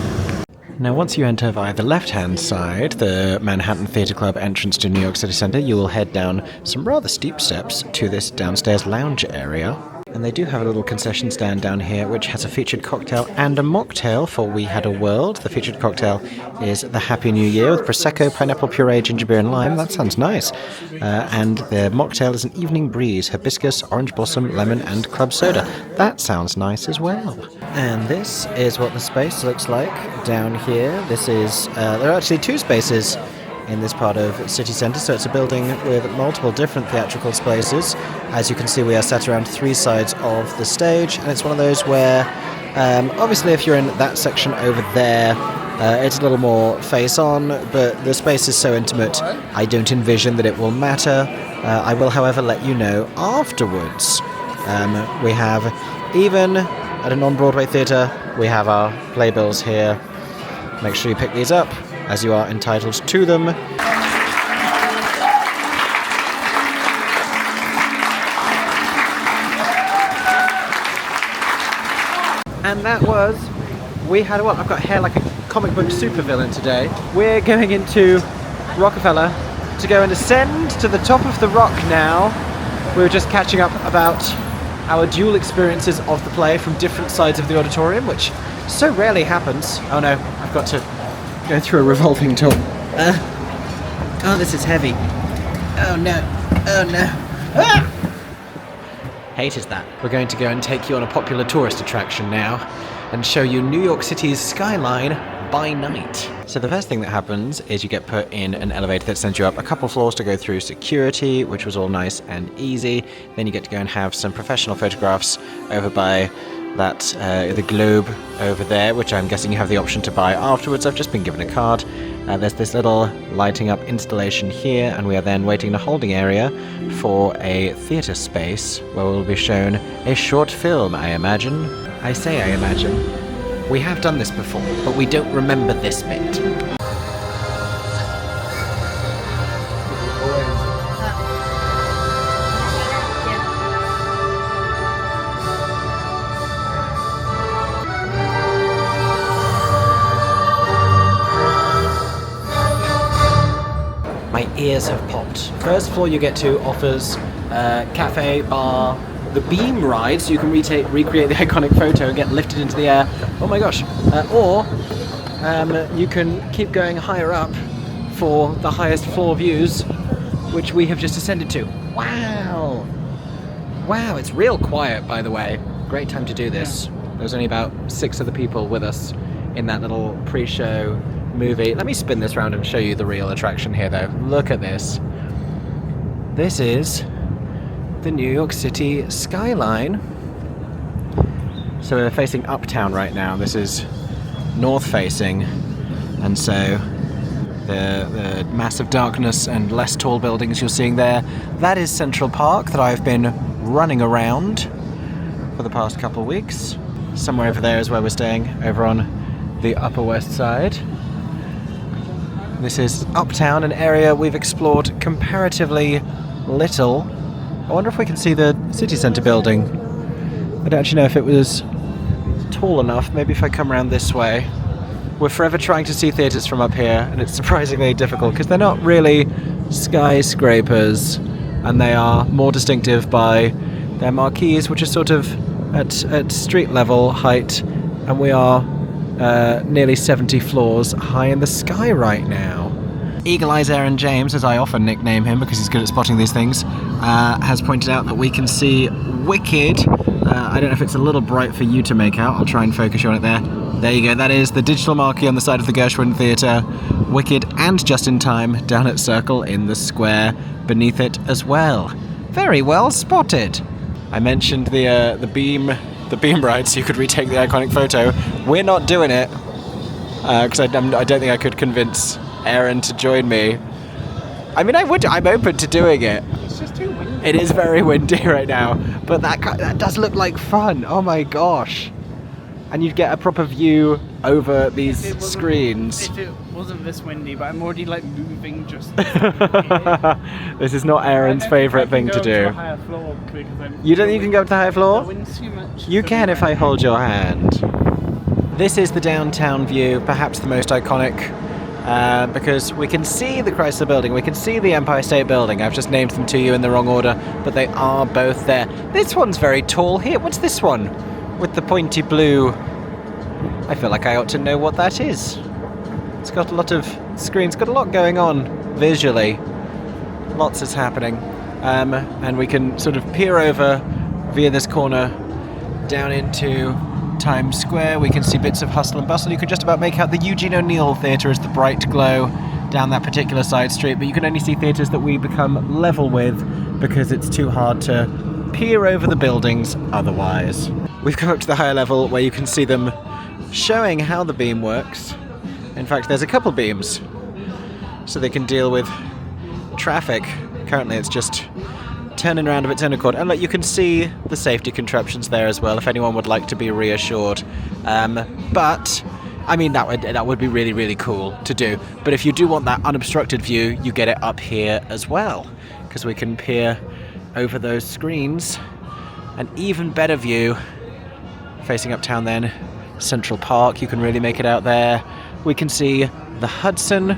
Now, once you enter via the left-hand side, the Manhattan Theatre Club entrance to New York City Center, you will head down some rather steep steps to this downstairs lounge area. And they do have a little concession stand down here which has a featured cocktail and a mocktail for We Had a World. The featured cocktail is the Happy New Year with Prosecco, pineapple puree, ginger beer and lime. That sounds nice. And the mocktail is an Evening Breeze, hibiscus, orange blossom, lemon and club soda. That sounds nice as well. And this is what the space looks like down here. This is, there are actually two spaces in this part of City Centre, so it's a building with multiple different theatrical spaces. As you can see, we are sat around three sides of the stage, and it's one of those where, obviously if you're in that section over there, it's a little more face-on, but the space is so intimate, I don't envision that it will matter. I will, however, let you know afterwards. We have, even at a non-Broadway theatre, we have our playbills here. Make sure you pick these up, as you are entitled to them. And that was We Had a World. I've got hair like a comic book supervillain today. We're going into Rockefeller to go and ascend to the top of the rock now. We were just catching up about our dual experiences of the play from different sides of the auditorium, which so rarely happens. Oh no, I've got to go through a revolving door. Oh, this is heavy. Oh no. Oh no. Ah! Hated that. We're going to go and take you on a popular tourist attraction now and show you New York City's skyline by night. So the first thing that happens is you get put in an elevator that sends you up a couple floors to go through security, which was all nice and easy. Then you get to go and have some professional photographs over by that the globe over there, which I'm guessing you have the option to buy afterwards. I've just been given a card. There's this little lighting up installation here, and we are then waiting in a holding area for a theatre space where we'll be shown a short film, I imagine. I say I imagine. We have done this before, but we don't remember this bit. My ears have popped. First floor you get to offers cafe, bar, the beam ride, so you can recreate the iconic photo and get lifted into the air. Oh my gosh. Or you can keep going higher up for the highest floor views, which we have just ascended to. Wow. Wow, it's real quiet, by the way. Great time to do this. There's only about 6 other people with us in that little pre-show movie. Let me spin this round and show you the real attraction here though. Look at this. This is the New York City skyline. So we're facing uptown right now. This is north facing, and so the massive darkness and less tall buildings you're seeing there, that is Central Park that I've been running around for the past couple of weeks. Somewhere over there is where we're staying, over on the Upper West Side. This is uptown, an area we've explored comparatively little. I wonder if we can see the city centre building. I don't actually know if it was tall enough. Maybe if I come around this way. We're forever trying to see theatres from up here, and it's surprisingly difficult because they're not really skyscrapers, and they are more distinctive by their marquees, which are sort of at street level height, and we are nearly 70 floors high in the sky right now. Eagle Eyes Aeron James, as I often nickname him because he's good at spotting these things, has pointed out that we can see Wicked I don't know if it's a little bright for you to make out. I'll try and focus you on it there. There you go. That is the digital marquee on the side of the Gershwin Theatre. Wicked and Just in Time down at Circle in the square beneath it as well. Very well spotted. I mentioned the beam ride, so you could retake the iconic photo. We're not doing it because I don't think I could convince Aeron to join me. I mean, I would. I'm open to doing it. It's just too windy. It is very windy right now, but that does look like fun. Oh my gosh! And you'd get a proper view over these screens. If it wasn't this windy, but I'm already like moving just. This is not Aaron's favourite thing to do. You don't think you can go up to the higher floor? The wind's too much. You can if I hold your hand. This is the downtown view, perhaps the most iconic. Because we can see the Chrysler Building, we can see the Empire State Building. I've just named them to you in the wrong order, but they are both there. This one's very tall here. What's this one? With the pointy blue. I feel like I ought to know what that is. It's got a lot of screens, got a lot going on visually. Lots is happening. And we can sort of peer over via this corner down into Times Square. We can see bits of hustle and bustle. You can just about make out the Eugene O'Neill Theatre as the bright glow down that particular side street, but you can only see theatres that we become level with because it's too hard to peer over the buildings otherwise. We've come up to the higher level where you can see them showing how the beam works. In fact, there's a couple beams so they can deal with traffic. Currently it's just turning around of its own accord, and look, you can see the safety contraptions there as well if anyone would like to be reassured. But I mean, that would be really, really cool to do. But if you do want that unobstructed view, you get it up here as well, because we can peer over those screens. An even better view facing uptown then. Central Park, you can really make it out there. We can see the Hudson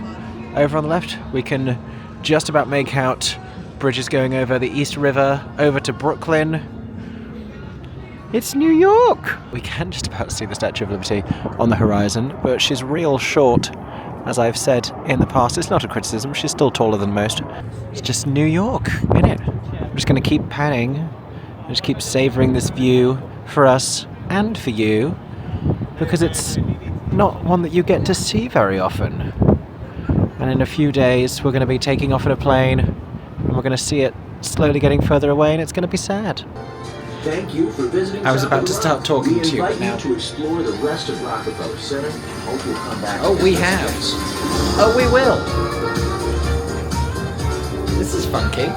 over on the left. We can just about make out bridges going over the East River, over to Brooklyn. It's New York! We can just about see the Statue of Liberty on the horizon, but she's real short. As I've said in the past, it's not a criticism, she's still taller than most. It's just New York, isn't it? I'm just going to keep panning, just keep savouring this view for us and for you, because it's not one that you get to see very often. And in a few days, we're going to be taking off in a plane, and we're going to see it slowly getting further away, and it's going to be sad. Thank you for visiting. I was about to start talking to you, but now. We invite you to explore the rest of Rockefeller Center. Hope you'll come back. Oh, we have. Oh, we will. This is funky.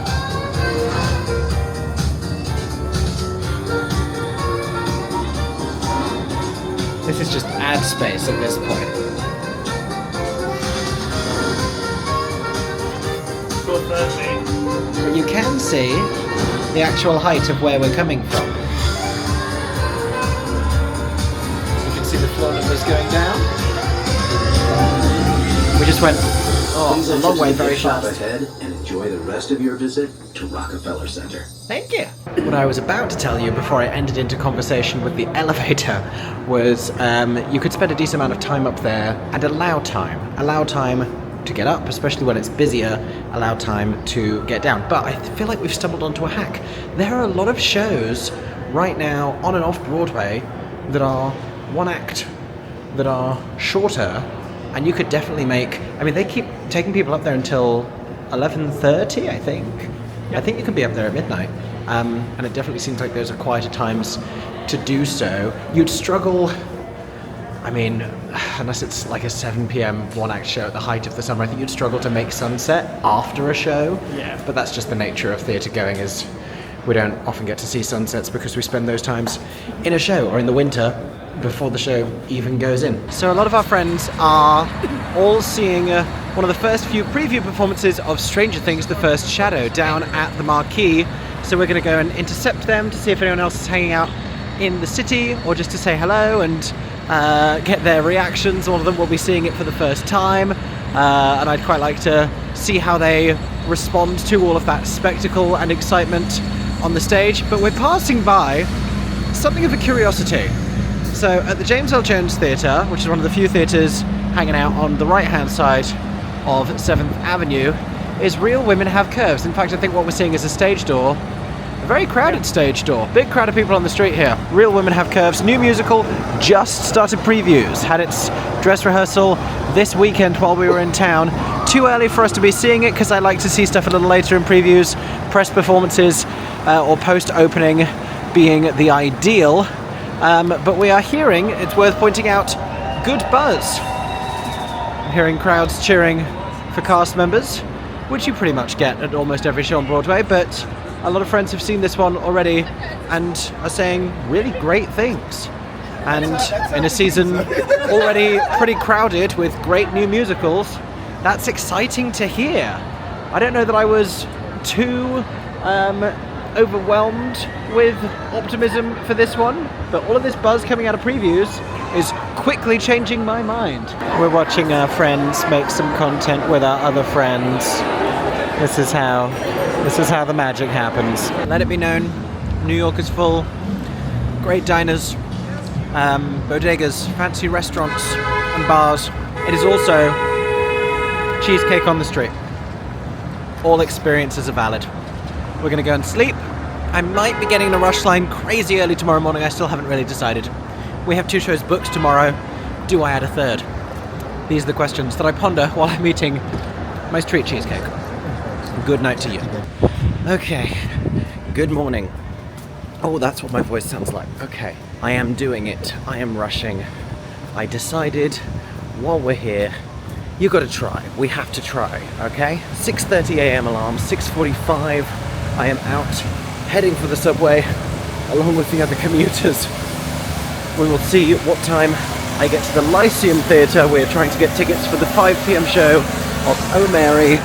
This is just ad space at this point. But you can see the actual height of where we're coming from. You can see the floor numbers going down. We just went a long way very shop fast. ahead and enjoy the rest of your visit to Rockefeller Center. Thank you. What I was about to tell you before I ended into conversation with the elevator was you could spend a decent amount of time up there and allow time to get up, especially when it's busier, allow time to get down. But I feel like we've stumbled onto a hack. There are a lot of shows right now on and off Broadway that are one act, that are shorter, and you could definitely make, I mean, they keep taking people up there until 11:30, I think. I think you can be up there at midnight. And it definitely seems like those are quieter times to do so. You'd struggle, I mean, unless it's like a 7 p.m. one-act show at the height of the summer, I think you'd struggle to make sunset after a show. Yeah. But that's just the nature of theatre going, is we don't often get to see sunsets because we spend those times in a show or in the winter before the show even goes in. So a lot of our friends are all seeing one of the first few preview performances of Stranger Things, The First Shadow, down at the Marquee. So we're going to go and intercept them to see if anyone else is hanging out in the city, or just to say hello and get their reactions. All of them will be seeing it for the first time, and I'd quite like to see how they respond to all of that spectacle and excitement on the stage. But we're passing by something of a curiosity. So at the James L. Jones Theatre, which is one of the few theatres hanging out on the right-hand side of 7th Avenue, is Real Women Have Curves. In fact, I think what we're seeing is a stage door very crowded stage door. Big crowd of people on the street here. Real Women Have Curves. New musical just started previews. Had its dress rehearsal this weekend while we were in town. Too early for us to be seeing it because I like to see stuff a little later in previews. Press performances or post-opening being the ideal. But we are hearing, it's worth pointing out, good buzz. I'm hearing crowds cheering for cast members, which you pretty much get at almost every show on Broadway, but a lot of friends have seen this one already and are saying really great things. And in a season already pretty crowded with great new musicals, that's exciting to hear. I don't know that I was too overwhelmed with optimism for this one, but all of this buzz coming out of previews is quickly changing my mind. We're watching our friends make some content with our other friends. This is how the magic happens. Let it be known, New York is full. Great diners, bodegas, fancy restaurants and bars. It is also cheesecake on the street. All experiences are valid. We're gonna go and sleep. I might be getting the rush line crazy early tomorrow morning. I still haven't really decided. We have 2 shows booked tomorrow. Do I add a third? These are the questions that I ponder while I'm eating my street cheesecake. Good night to you. Okay, good morning. Oh, that's what my voice sounds like. Okay, I am doing it. I am rushing. I decided while we're here, you gotta try. We have to try, okay? 6:30 a.m. alarm, 6:45. I am out, heading for the subway, along with the other commuters. We will see what time I get to the Lyceum Theatre. We're trying to get tickets for the 5 p.m. show of Oh Mary,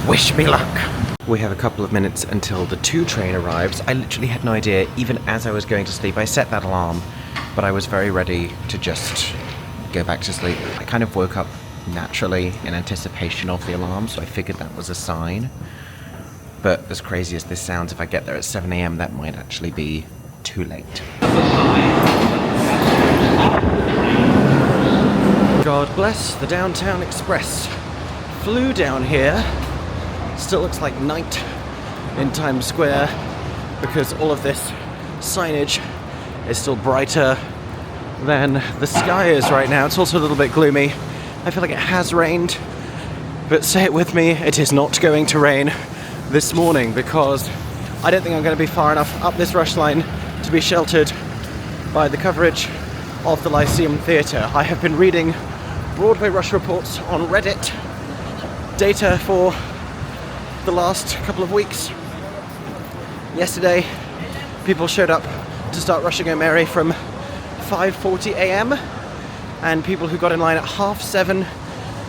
Wish Me Luck. We have a couple of minutes until the 2 train arrives. I literally had no idea, even as I was going to sleep. I set that alarm, but I was very ready to just go back to sleep. I kind of woke up naturally in anticipation of the alarm, so I figured that was a sign. But as crazy as this sounds, if I get there at 7 a.m, that might actually be too late. God bless the Downtown Express. Flew down here. Still looks like night in Times Square because all of this signage is still brighter than the sky is right now. It's also a little bit gloomy. I feel like it has rained, but say it with me, it is not going to rain this morning because I don't think I'm going to be far enough up this rush line to be sheltered by the coverage of the Lyceum Theatre. I have been reading Broadway rush reports on Reddit, data for the last couple of weeks. Yesterday, people showed up to start rushing O Mary from 5:40 a.m. and people who got in line at 7:30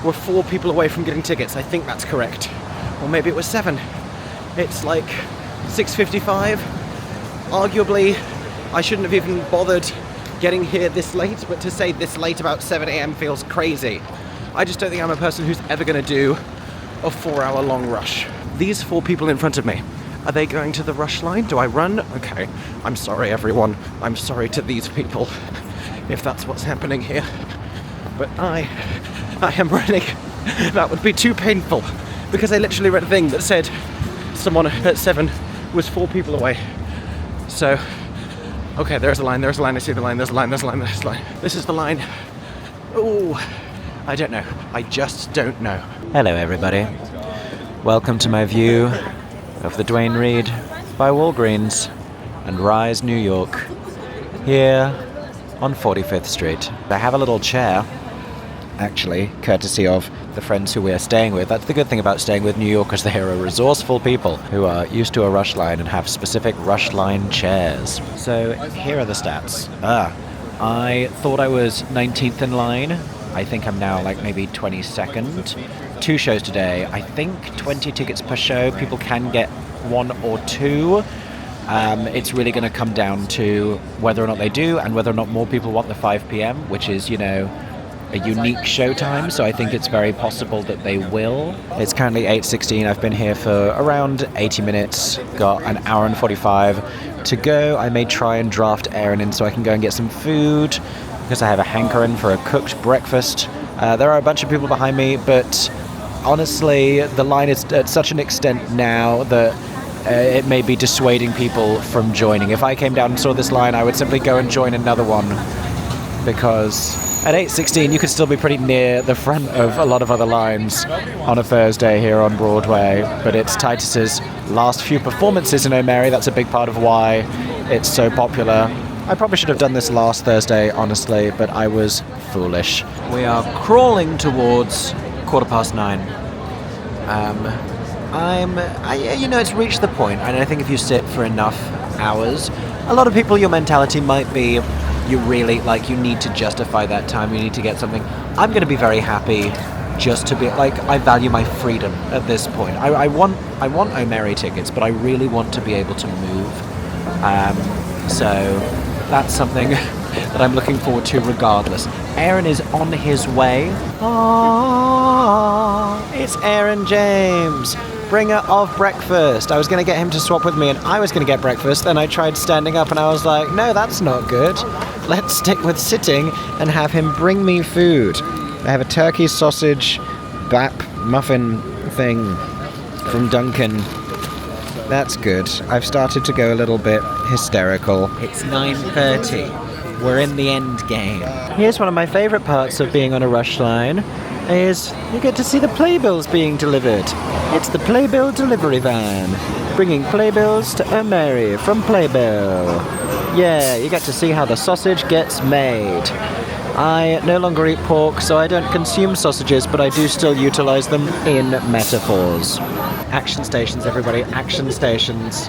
were 4 people away from getting tickets. I think that's correct. Or maybe it was 7. It's like 6:55. Arguably, I shouldn't have even bothered getting here this late, but to say this late about 7 a.m. feels crazy. I just don't think I'm a person who's ever going to do a 4-hour long rush. These 4 people in front of me, are they going to the rush line? Do I run? Okay, I'm sorry everyone. I'm sorry to these people if that's what's happening here. But I am running. That would be too painful because I literally read a thing that said someone at 7 was 4 people away. So, okay, there's a line, I see the line, there's a line. This is the line. Oh, I don't know. I just don't know. Hello everybody. Welcome to my view of the Duane Reade by Walgreens and Rise, New York, here on 45th Street. I have a little chair, actually, courtesy of the friends who we are staying with. That's the good thing about staying with New Yorkers. They are resourceful people who are used to a rush line and have specific rush line chairs. So here are the stats. I thought I was 19th in line. I think I'm now like maybe 22nd. 2 shows today. I think 20 tickets per show. People can get 1 or 2. It's really going to come down to whether or not they do and whether or not more people want the 5 p.m, which is, you know, a unique showtime, so I think it's very possible that they will. It's currently 8:16. I've been here for around 80 minutes. Got an hour and 45 to go. I may try and draft Aeron in so I can go and get some food because I have a hankering for a cooked breakfast. There are a bunch of people behind me, but honestly, the line is at such an extent now that it may be dissuading people from joining. If I came down and saw this line, I would simply go and join another one, because at 8:16 you could still be pretty near the front of a lot of other lines on a Thursday here on Broadway. But it's Titus's last few performances in Oh Mary. That's a big part of why it's so popular. I probably should have done this last Thursday, honestly, but I was foolish. We are crawling towards 9:15. It's reached the point, and I think if you sit for enough hours, a lot of people, your mentality might be, you really, you need to justify that time, you need to get something. I'm going to be very happy just to be, I value my freedom at this point. I want Oh Mary tickets, but I really want to be able to move. So that's something that I'm looking forward to regardless. Aeron is on his way. Aww, it's Aeron James, bringer of breakfast. I was going to get him to swap with me and I was going to get breakfast. Then I tried standing up and I was like, no, that's not good. Let's stick with sitting and have him bring me food. I have a turkey sausage bap muffin thing from Duncan. That's good. I've started to go a little bit hysterical. It's 9:30. We're in the end game. Here's one of my favourite parts of being on a rush line, is you get to see the playbills being delivered. It's the Playbill delivery van, bringing playbills to Oh Mary from Playbill. Yeah, you get to see how the sausage gets made. I no longer eat pork, so I don't consume sausages, but I do still utilise them in metaphors. Action stations, everybody, action stations.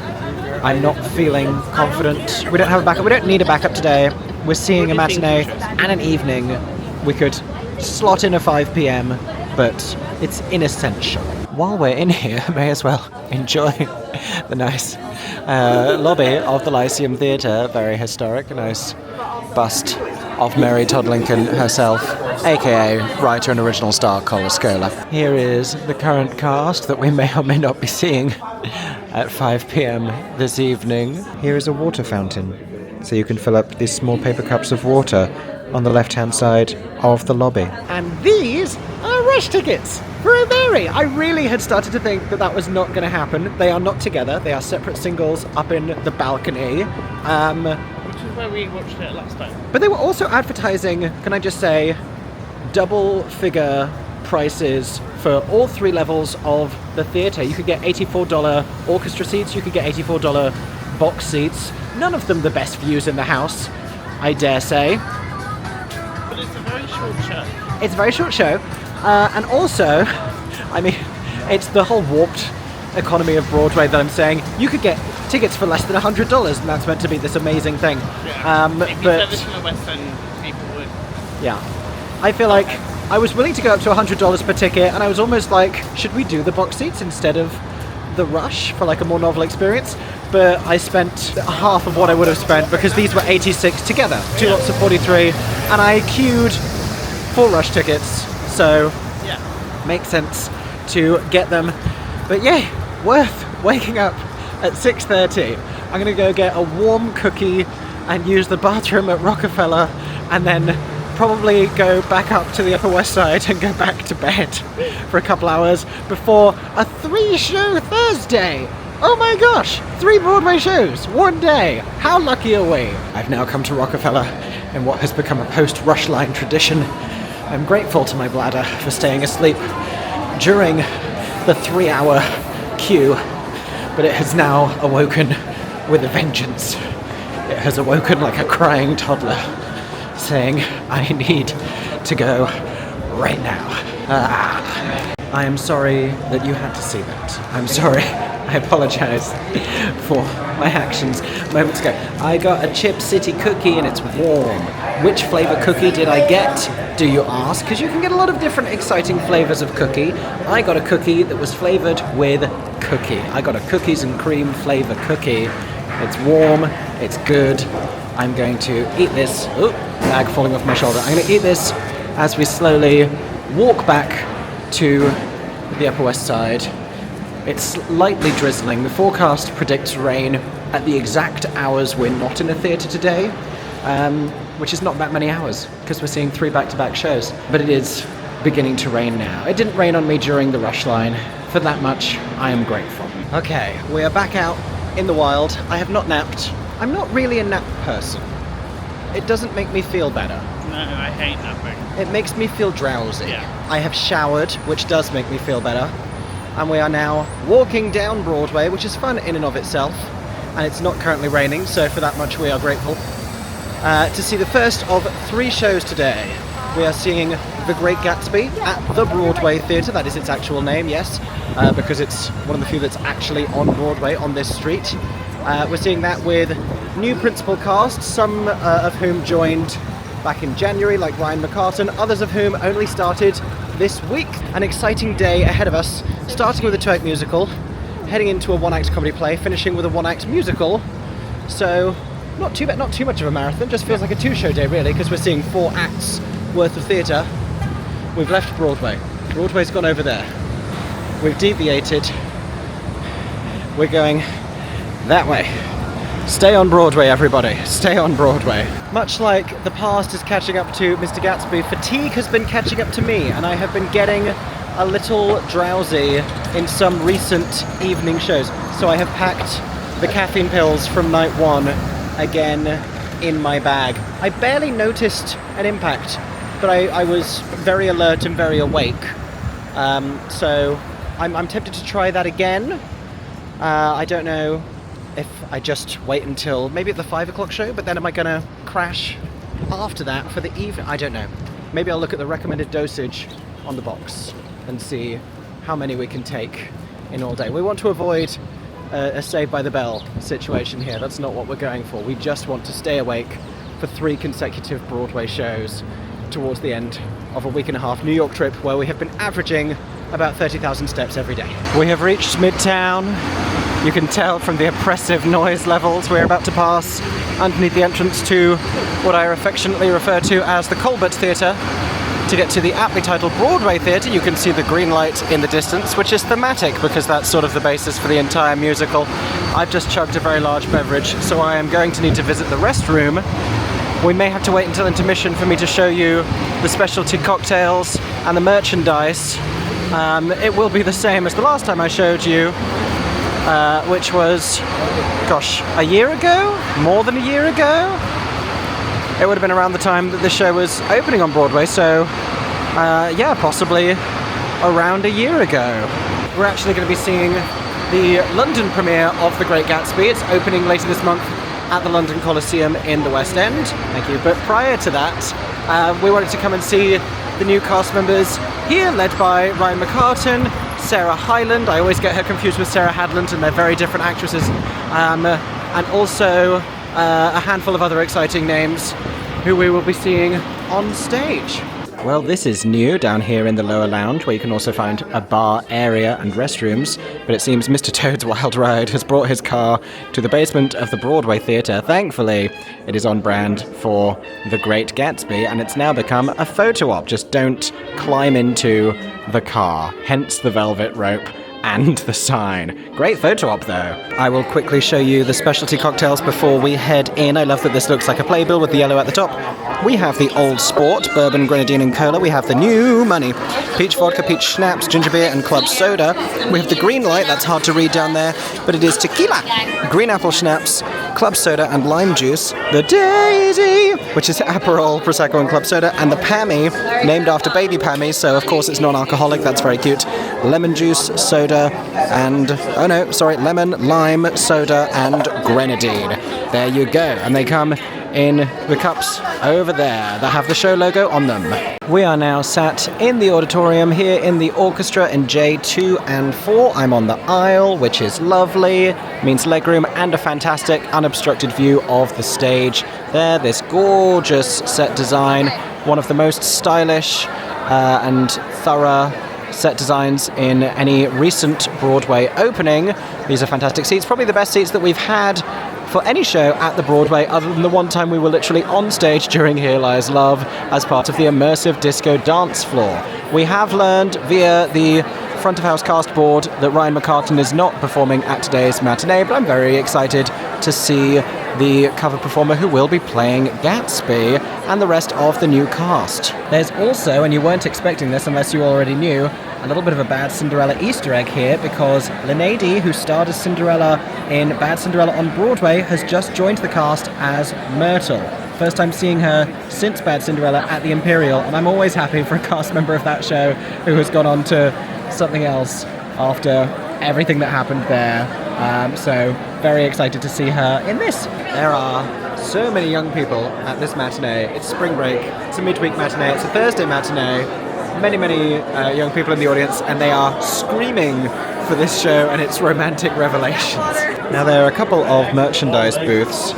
I'm not feeling confident. We don't have a backup. We don't need a backup today. We're seeing a matinee and an evening. We could slot in a 5 p.m, but it's inessential. While we're in here, may as well enjoy the nice lobby of the Lyceum Theatre. Very historic, a nice bust of Mary Todd Lincoln herself, aka writer and original star Cola Scola. Here is the current cast that we may or may not be seeing at 5 p.m. this evening. Here is a water fountain, so you can fill up these small paper cups of water on the left-hand side of the lobby. And these are rush tickets for Oh Mary. I really had started to think that was not going to happen. They are not together. They are separate singles up in the balcony. Which is where we watched it last time. But they were also advertising, can I just say, double-figure prices for all 3 levels of the theatre. You could get $84 orchestra seats, you could get $84 box seats. None of them the best views in the house, I dare say. But it's a very short show. It's a very short show. And also, I mean, it's the whole warped economy of Broadway that I'm saying. You could get tickets for less than $100, and that's meant to be this amazing thing. Yeah. If you but said this in the West End, people would. Yeah. I feel like I was willing to go up to $100 per ticket, and I was almost like, should we do the box seats instead of the rush for a more novel experience? But I spent half of what I would have spent because these were 86 together, 2 lots of 43, and I queued 4 rush tickets, so Yeah. makes sense to get them. But yeah, worth waking up at 6:30. I'm gonna go get a warm cookie and use the bathroom at Rockefeller, and then probably go back up to the Upper West Side and go back to bed for a couple hours before a 3-show Thursday. Oh my gosh, 3 Broadway shows, one day. How lucky are we? I've now come to Rockefeller in what has become a post-rush line tradition. I'm grateful to my bladder for staying asleep during the 3-hour queue, but it has now awoken with a vengeance. It has awoken like a crying toddler, saying, I need to go right now. I am sorry that you had to see that. I'm sorry. I apologize for my actions moments ago. I got a Chip City cookie and it's warm. Which flavor cookie did I get, do you ask? Because you can get a lot of different exciting flavors of cookie. I got a cookie that was flavored with cookie. I got a cookies and cream flavor cookie. It's warm, it's good. I'm going to eat this. Oh, bag falling off my shoulder. I'm going to eat this as we slowly walk back to the Upper West Side. It's lightly drizzling. The forecast predicts rain at the exact hours we're not in a theatre today, which is not that many hours because we're seeing 3 back-to-back shows. But it is beginning to rain now. It didn't rain on me during the rush line. For that much, I am grateful. Okay, we are back out in the wild. I have not napped. I'm not really a nap person. It doesn't make me feel better. No, I hate napping. It makes me feel drowsy. Yeah. I have showered, which does make me feel better. And we are now walking down Broadway, which is fun in and of itself. And it's not currently raining, so for that much we are grateful. To see the first of 3 shows today. We are seeing The Great Gatsby at the Broadway Theatre. That is its actual name, yes, because it's one of the few that's actually on Broadway on this street. We're seeing that with new principal cast, some of whom joined back in January, like Ryan McCartan, others of whom only started this week. An exciting day ahead of us, starting with a 2-act musical, heading into a 1-act comedy play, finishing with a 1-act musical. So not too much of a marathon, just feels like a 2-show day really, because we're seeing 4 acts worth of theatre. We've left Broadway. Broadway's gone over there. We've deviated. We're going that way. Stay on Broadway, everybody. Stay on Broadway. Much like the past is catching up to Mr. Gatsby, fatigue has been catching up to me, and I have been getting a little drowsy in some recent evening shows. So I have packed the caffeine pills from night 1 again in my bag. I barely noticed an impact, but I was very alert and very awake. So I'm tempted to try that again. I don't know if I just wait until maybe at the 5 o'clock show, but then am I going to crash after that for the evening? I don't know. Maybe I'll look at the recommended dosage on the box and see how many we can take in all day. We want to avoid a Saved by the Bell situation here. That's not what we're going for. We just want to stay awake for 3 consecutive Broadway shows towards the end of a week and a half New York trip where we have been averaging about 30,000 steps every day. We have reached Midtown. You can tell from the oppressive noise levels we're about to pass underneath the entrance to what I affectionately refer to as the Colbert Theatre. To get to the aptly titled Broadway Theatre, you can see the green light in the distance, which is thematic because that's sort of the basis for the entire musical. I've just chugged a very large beverage, so I am going to need to visit the restroom. We may have to wait until intermission for me to show you the specialty cocktails and the merchandise. It will be the same as the last time I showed you, which was, gosh, a year ago? More than a year ago? It would have been around the time that the show was opening on Broadway, so yeah, possibly around a year ago. We're actually going to be seeing the London premiere of The Great Gatsby. It's opening later this month at the London Coliseum in the West End. Thank you. But prior to that, we wanted to come and see the new cast members here, led by Ryan McCartan, Sarah Hyland. I always get her confused with Sarah Hadland, and they're very different actresses. And also a handful of other exciting names who we will be seeing on stage. Well, this is new down here in the lower lounge, where you can also find a bar area and restrooms, but it seems Mr. Toad's Wild Ride has brought his car to the basement of the Broadway Theatre. Thankfully, it is on brand for The Great Gatsby, and it's now become a photo op. Just don't climb into the car, hence the velvet rope and the sign. Great photo op though. I will quickly show you the specialty cocktails before we head in. I love that this looks like a playbill with the yellow at the top. We have the Old Sport, bourbon, grenadine and cola. We have the New Money, peach vodka, peach schnapps, ginger beer and club soda. We have the Green Light, that's hard to read down there, but it is tequila, green apple schnapps, club soda and lime juice. The Daisy, which is Aperol, Prosecco and club soda. And the Pammy, named after baby Pammy, so of course it's non-alcoholic, that's very cute. Lemon juice, soda, and, oh no, sorry, lemon, lime, soda, and grenadine. There you go. And they come in the cups over there that have the show logo on them. We are now sat in the auditorium here in the orchestra in J2 and 4. I'm on the aisle, which is lovely. Means legroom and a fantastic unobstructed view of the stage. There, this gorgeous set design. One of the most stylish and thorough set designs in any recent Broadway opening. These are fantastic seats, probably the best seats that we've had for any show at the Broadway, other than the one time we were literally on stage during Here Lies Love as part of the immersive disco dance floor. We have learned via the front of house cast board that Ryan McCartan is not performing at today's matinee, but I'm very excited to see the cover performer who will be playing Gatsby and the rest of the new cast. There's also, and you weren't expecting this unless you already knew, a little bit of a Bad Cinderella Easter egg here, because Lynette, who starred as Cinderella in Bad Cinderella on Broadway, has just joined the cast as Myrtle. First time seeing her since Bad Cinderella at the Imperial, and I'm always happy for a cast member of that show who has gone on to something else after everything that happened there. So very excited to see her in this. There are so many young people at this matinee. It's spring break, it's a midweek matinee, it's a Thursday matinee. Many young people in the audience, and they are screaming for this show and its romantic revelations. Now there are a couple of merchandise booths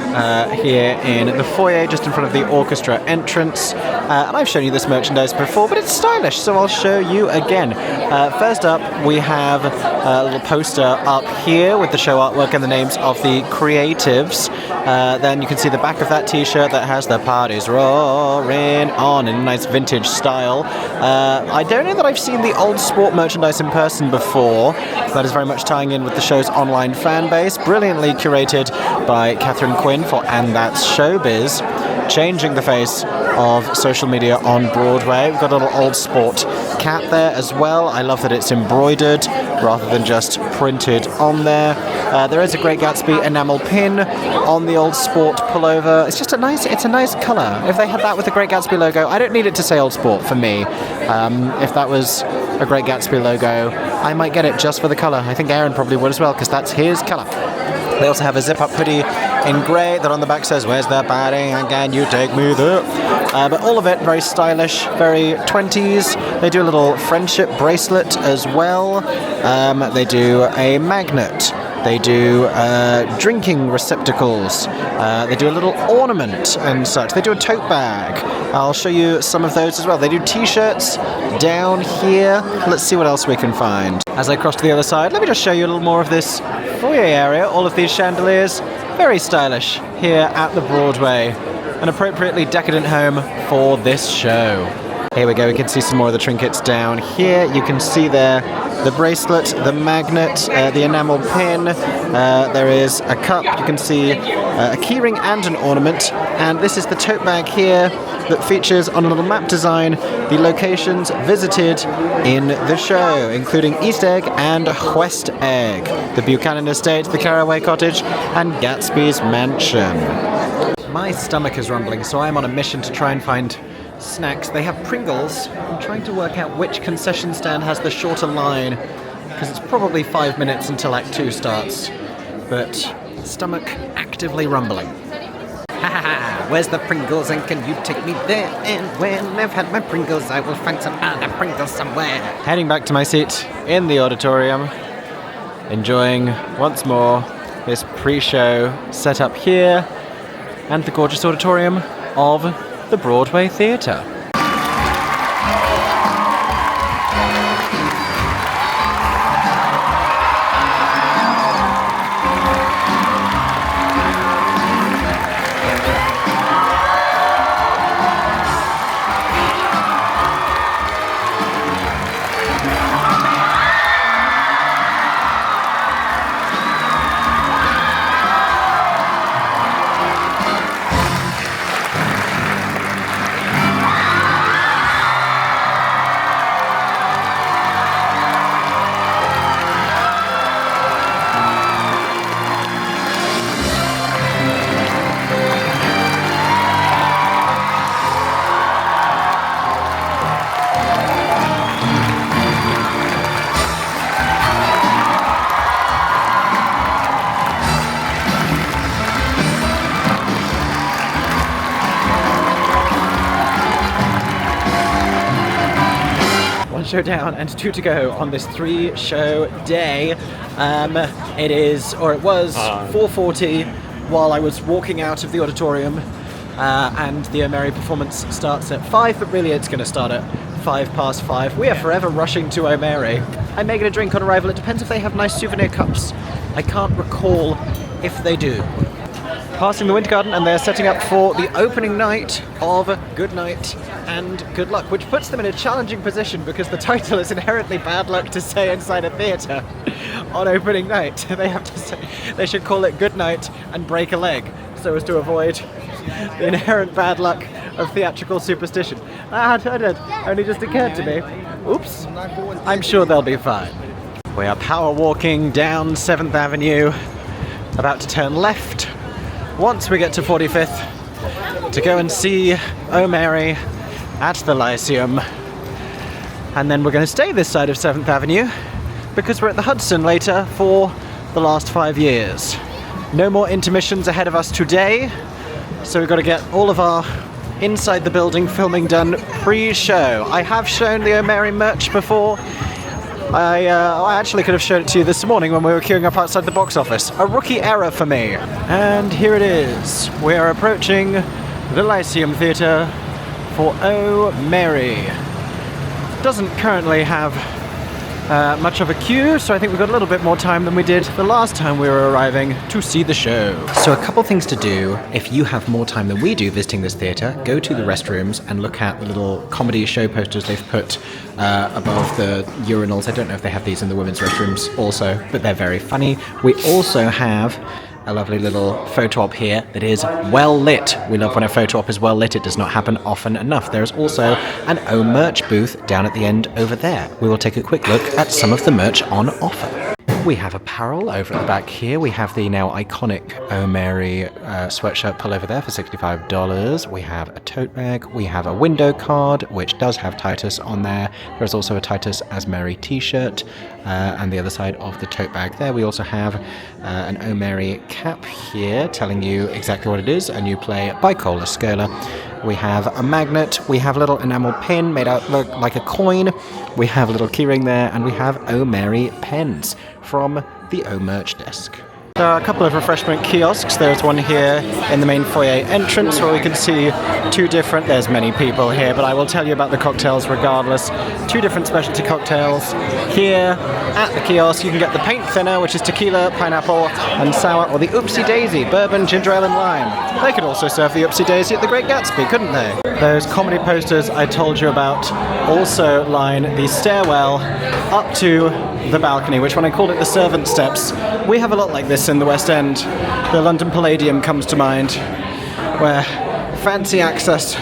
here in the foyer just in front of the orchestra entrance, and I've shown you this merchandise before, but it's stylish, so I'll show you again. First up we have a little poster up here with the show artwork and the names of the creatives. Then you can see the back of that t-shirt that has the parties roaring on in a nice vintage style. I don't know that I've seen the old sport merchandise in person before. That is very much tying in with the show's online fan base, brilliantly curated by Catherine Quinn for And That's Showbiz, changing the face of social media on Broadway. We've got a little old sport cap there as well. I love that it's embroidered rather than just printed on there. There is a Great Gatsby enamel pin on the old sport pullover. It's a nice colour. If they had that with the Great Gatsby logo, I don't need it to say old sport for me. If that was a Great Gatsby logo, I might get it just for the colour. I think Aeron probably would as well, because that's his colour. They also have a zip-up hoodie in grey that on the back says, "Where's the party? And can you take me there?" But all of it very stylish, very 20s. They do a little friendship bracelet as well. They do a magnet. They do drinking receptacles. They do a little ornament and such. They do a tote bag. I'll show you some of those as well. They do t-shirts down here. Let's see what else we can find. As I cross to the other side, let me just show you a little more of this foyer area. All of these chandeliers, very stylish here at the Broadway. An appropriately decadent home for this show. Here we go, we can see some more of the trinkets down here. You can see there the bracelet, the magnet, the enamel pin. There is a cup, you can see a keyring and an ornament. And this is the tote bag here that features on a little map design the locations visited in the show, including East Egg and West Egg, the Buchanan Estate, the Cabaret Cottage, and Gatsby's Mansion. My stomach is rumbling, so I'm on a mission to try and find snacks. They have Pringles. I'm trying to work out which concession stand has the shorter line, because it's probably 5 minutes until Act 2 starts. But stomach actively rumbling. Ha ha ha! Where's the Pringles, and can you take me there? And when I've had my Pringles, I will find some other Pringles somewhere. Heading back to my seat in the auditorium, enjoying once more this pre-show setup here and the gorgeous auditorium of the Broadway Theatre. Show down and 2 to go on this 3-show day. It was 4:40 while I was walking out of the auditorium, and the O'Mary performance starts at 5, but really it's going to start at 5:05. We are forever rushing to O'Mary. I'm making a drink on arrival. It depends if they have nice souvenir cups. I can't recall if they do. Passing the Winter Garden, and they're setting up for the opening night of Good Night and Good Luck, which puts them in a challenging position because the title is inherently bad luck to say inside a theatre on opening night. They have to say, they should call it Good Night and Break a Leg, so as to avoid the inherent bad luck of theatrical superstition. I did. Only just occurred to me. Oops. I'm sure they'll be fine. We are power walking down 7th Avenue, about to turn left once we get to 45th to go and see Oh Mary at the Lyceum. And then we're going to stay this side of 7th Avenue because we're at the Hudson later for the last 5 years. No more intermissions ahead of us today, so we've got to get all of our inside the building filming done pre-show. I have shown the Oh Mary merch before. I actually could have shown it to you this morning when we were queuing up outside the box office. A rookie error for me. And here it is. We are approaching the Lyceum Theatre for Oh Mary. Doesn't currently have much of a queue, so I think we've got a little bit more time than we did the last time we were arriving to see the show. So a couple things to do if you have more time than we do visiting this theatre. Go to the restrooms and look at the little comedy show posters they've put above the urinals. I don't know if they have these in the women's restrooms also, but they're very funny. We also have a lovely little photo op here that is well lit. We love when a photo op is well lit. It does not happen often enough. There is also an O merch booth down at the end over there. We will take a quick look at some of the merch on offer. We have apparel over at the back here. We have the now iconic Oh Mary sweatshirt pullover there for $65. We have a tote bag. We have a window card, which does have Titus on there. There's also a Titus as Mary t-shirt. And the other side of the tote bag there, we also have an Oh Mary cap here telling you exactly what it is, a new play by Cola Scola. We have a magnet, we have a little enamel pin made out look like a coin, we have a little keyring there, and we have Oh Mary pens from the O merch desk. There are a couple of refreshment kiosks. There's one here in the main foyer entrance where we can see there's many people here, but I will tell you about the cocktails regardless. 2 different specialty cocktails. Here at the kiosk you can get the paint thinner, which is tequila, pineapple and sour, or the Oopsie Daisy, bourbon, ginger ale and lime. They could also serve the Oopsie Daisy at the Great Gatsby, couldn't they? Those comedy posters I told you about also line the stairwell up to the balcony, which when I called it the servant steps, we have a lot like this in the West End. The London Palladium comes to mind, where fancy access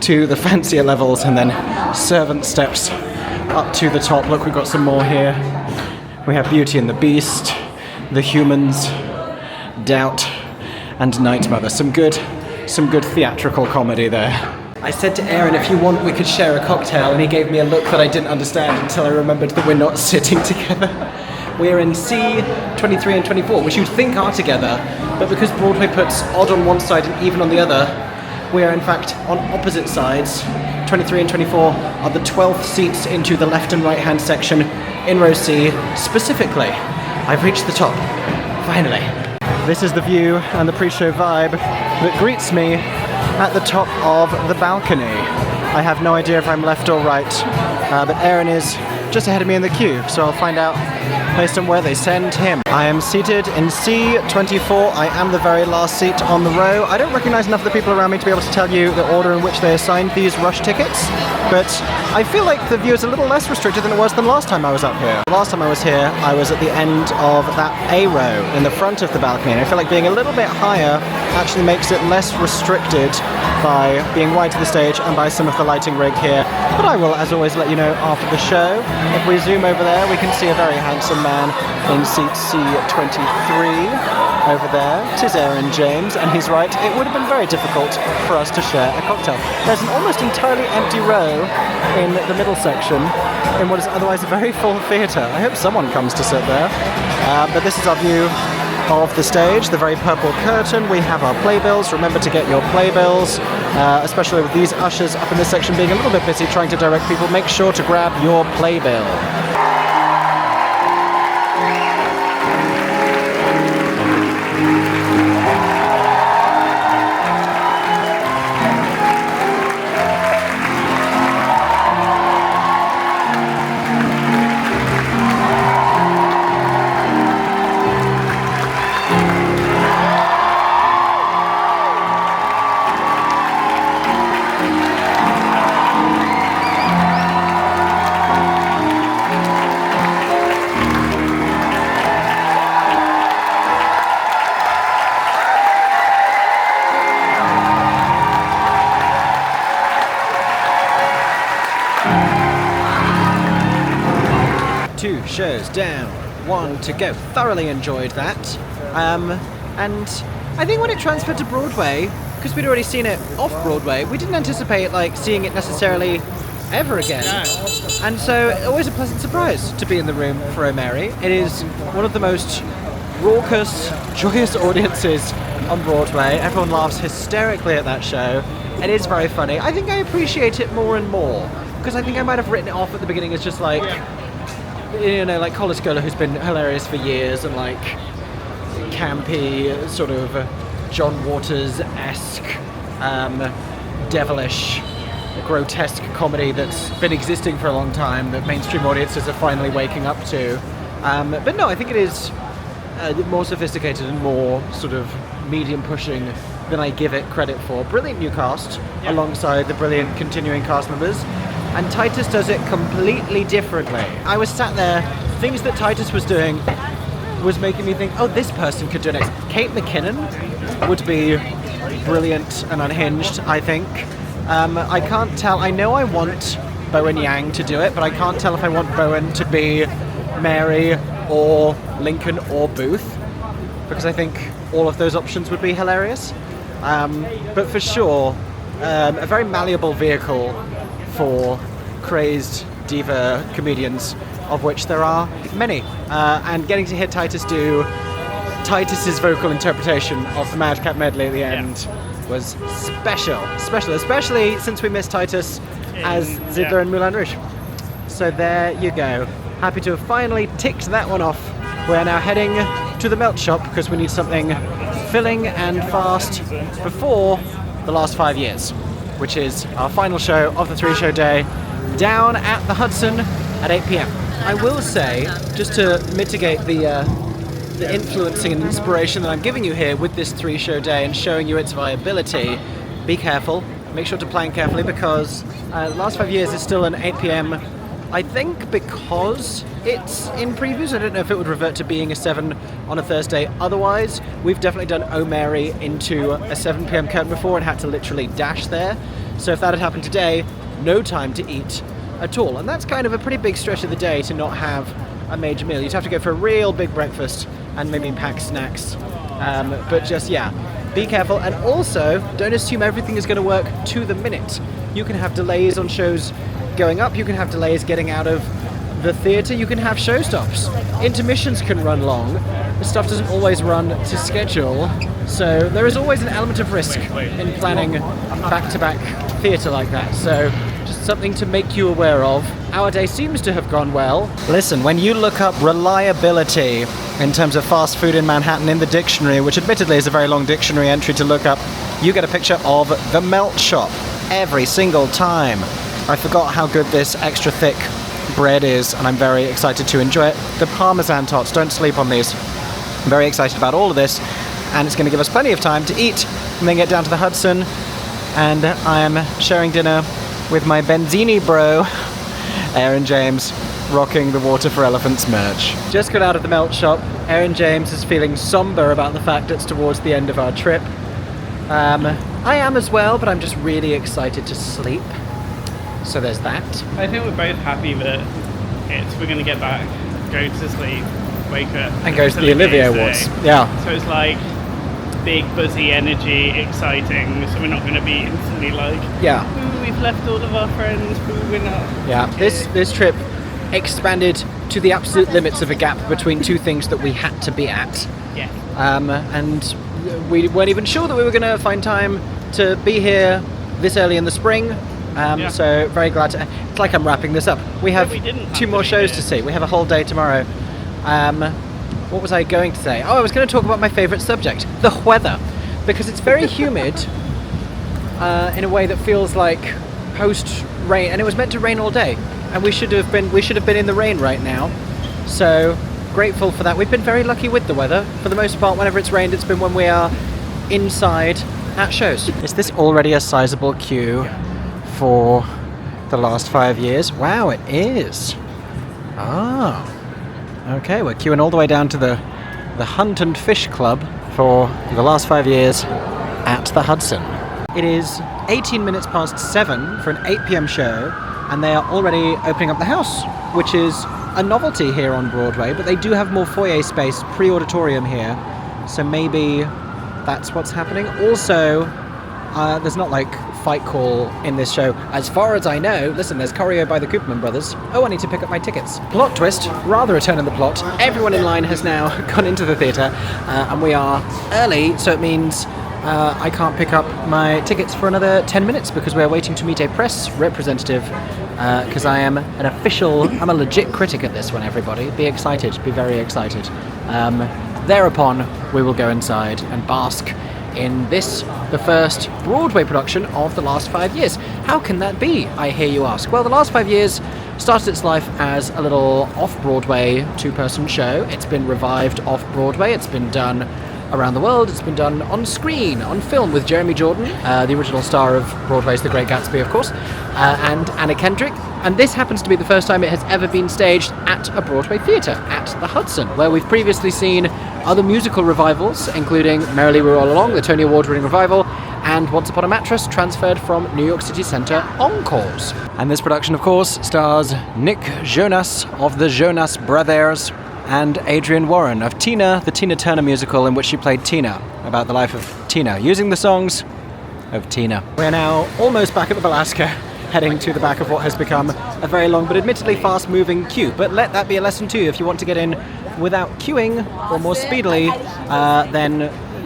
to the fancier levels and then servant steps up to the top. Look, we've got some more here. We have Beauty and the Beast, The Humans, Doubt and Night Mother. Some good theatrical comedy there. I said to Aeron, if you want, we could share a cocktail, and he gave me a look that I didn't understand until I remembered that we're not sitting together. We're in C23 and 24, which you'd think are together, but because Broadway puts odd on one side and even on the other, we are in fact on opposite sides. 23 and 24 are the 12th seats into the left and right hand section in row C. Specifically, I've reached the top, finally. This is the view and the pre-show vibe that greets me at the top of the balcony. I have no idea if I'm left or right, but Aeron is just ahead of me in the queue, so I'll find out based on where they send him. I am seated in C24. I am the very last seat on the row. I don't recognize enough of the people around me to be able to tell you the order in which they assigned these rush tickets, but I feel like the view is a little less restricted than it was than last time I was up here. Last time I was here, I was at the end of that A row in the front of the balcony, and I feel like being a little bit higher actually makes it less restricted by being wide to the stage and by some of the lighting rig here. But I will, as always, let you know after the show. If we zoom over there, we can see a very handsome man in seat C23 over there. Tis Aeron James, and he's right, it would have been very difficult for us to share a cocktail. There's an almost entirely empty row in the middle section in what is otherwise a very full theatre. I hope someone comes to sit there. But this is our view of the stage, the very purple curtain. We have our playbills. Remember to get your playbills, especially with these ushers up in this section being a little bit busy trying to direct people. Make sure to grab your playbill. 2 shows down, 1 to go. Thoroughly enjoyed that. And I think when it transferred to Broadway, because we'd already seen it off Broadway, we didn't anticipate like seeing it necessarily ever again. And so always a pleasant surprise to be in the room for O'Mary. It is one of the most raucous, joyous audiences on Broadway. Everyone laughs hysterically at that show. It is very funny. I think I appreciate it more and more, because I think I might have written it off at the beginning as just like, you know, like Cola Scholar, who's been hilarious for years, and like campy, sort of John Waters-esque, devilish, grotesque comedy that's been existing for a long time that mainstream audiences are finally waking up to. But no, I think it is more sophisticated and more sort of medium pushing than I give it credit for. Brilliant new cast alongside the brilliant continuing cast members, and Titus does it completely differently. I was sat there, things that Titus was doing was making me think, oh, this person could do it next. Kate McKinnon would be brilliant and unhinged, I think. I can't tell. I know I want Bowen Yang to do it, but I can't tell if I want Bowen to be Mary or Lincoln or Booth, because I think all of those options would be hilarious. But for sure, a very malleable vehicle for crazed diva comedians, of which there are many. And getting to hear Titus do Titus's vocal interpretation of the Madcap medley at the end was special, especially since we missed Titus as Zidler in Moulin Rouge. So there you go. Happy to have finally ticked that one off. We're now heading to the melt shop because we need something filling and fast before the last 5 years, which is our final show of the 3-show day down at the Hudson at 8 p.m. I will say, just to mitigate the influencing and inspiration that I'm giving you here with this 3-show day and showing you its viability, be careful. Make sure to plan carefully, because the last 5 years is still an 8 p.m. I think because it's in previews. I don't know if it would revert to being a 7 on a Thursday. Otherwise, we've definitely done O'Mary into a 7 p.m. curtain before and had to literally dash there. So if that had happened today, no time to eat at all. And that's kind of a pretty big stretch of the day to not have a major meal. You'd have to go for a real big breakfast and maybe pack snacks. But just, be careful. And also, don't assume everything is going to work to the minute. You can have delays on shows going up. You can have delays getting out of the theatre. You can have show stops. Intermissions can run long. The stuff doesn't always run to schedule. So there is always an element of risk in planning back-to-back theatre like that. So just something to make you aware of. Our day seems to have gone well. Listen, when you look up reliability in terms of fast food in Manhattan in the dictionary, which admittedly is a very long dictionary entry to look up, you get a picture of the Melt Shop every single time. I forgot how good this extra thick bread is, and I'm very excited to enjoy it. The Parmesan tots, don't sleep on these. I'm very excited about all of this, and it's going to give us plenty of time to eat and then get down to the Hudson. And I am sharing dinner with my Benzini bro, Aeron James, rocking the Water for Elephants merch. Just got out of the Melt Shop. Aeron James is feeling somber about the fact it's towards the end of our trip. I am as well, but I'm just really excited to sleep. So there's that. I think we're both happy that we're going to get back, go to sleep, wake up, and go to the Olivier Awards. Yeah. So it's like big, buzzy energy, exciting. So we're not going to be instantly like, ooh, we've left all of our friends, ooh, we're not. Yeah. This trip expanded to the absolute limits of a gap between two things that we had to be at. Yeah. And we weren't even sure that we were going to find time to be here this early in the spring. So very glad to. It's like I'm wrapping this up. We have 2 more shows to see. We have a whole day tomorrow. What was I going to say? Oh, I was going to talk about my favourite subject, the weather, because it's very humid in a way that feels like post-rain, and it was meant to rain all day, and we should have been in the rain right now. So grateful for that. We've been very lucky with the weather. For the most part, whenever it's rained, it's been when we are inside at shows. Is this already a sizable queue for the last 5 years? Wow, it is. Oh. Okay, we're queuing all the way down to the Hunt and Fish Club for the last 5 years at the Hudson. It is 18 minutes past 7 for an 8 p.m. show, and they are already opening up the house, which is a novelty here on Broadway, but they do have more foyer space, pre-auditorium here, so maybe that's what's happening. Also, there's not like fight call in this show. As far as I know, listen, there's choreo by the Koopman brothers. Oh, I need to pick up my tickets. Plot twist, rather a turn in the plot. Everyone in line has now gone into the theatre, and we are early, so it means I can't pick up my tickets for another 10 minutes because we're waiting to meet a press representative, because I am an official, I'm a legit critic at this one, everybody. Be excited, be very excited. Thereupon, we will go inside and bask in this, the first Broadway production of the last 5 years. How can that be, I hear you ask? Well, the last 5 years started its life as a little off-Broadway two-person show. It's been revived off-Broadway. It's been done around the world. It's been done on screen, on film, with Jeremy Jordan, the original star of Broadway's The Great Gatsby, of course, and Anna Kendrick. And this happens to be the first time it has ever been staged at a Broadway theatre, at the Hudson, where we've previously seen other musical revivals, including Merrily We Roll Along, the Tony Award-winning revival, and Once Upon a Mattress, transferred from New York City Centre Encores. And this production, of course, stars Nick Jonas of the Jonas Brothers and Adrienne Warren of Tina, the Tina Turner musical in which she played Tina, about the life of Tina, using the songs of Tina. We're now almost back at the Belasca, heading to the back of what has become a very long but admittedly fast-moving queue. But let that be a lesson too. If you want to get in without queuing, or more speedily, then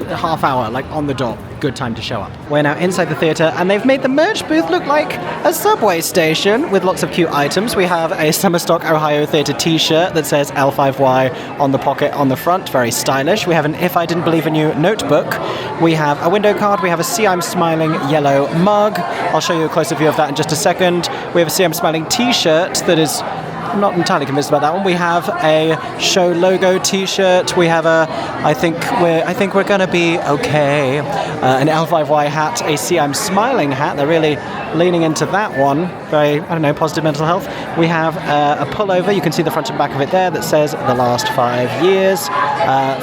a half hour, like on the dot, good time to show up. We're now inside the theatre, and they've made the merch booth look like a subway station with lots of cute items. We have a Summerstock Ohio Theatre t-shirt that says L5Y on the pocket on the front, very stylish. We have an If I Didn't Believe in You notebook. We have a window card. We have a See I'm Smiling yellow mug. I'll show you a closer view of that in just a second. We have a See I'm Smiling t-shirt that is, I'm not entirely convinced about that one. We have a show logo t-shirt. We have a I think we're gonna be okay. An L5Y hat, a See I'm Smiling hat. They're really leaning into that one. Very, I don't know, positive mental health. We have a pullover. You can see the front and back of it there that says the last 5 years,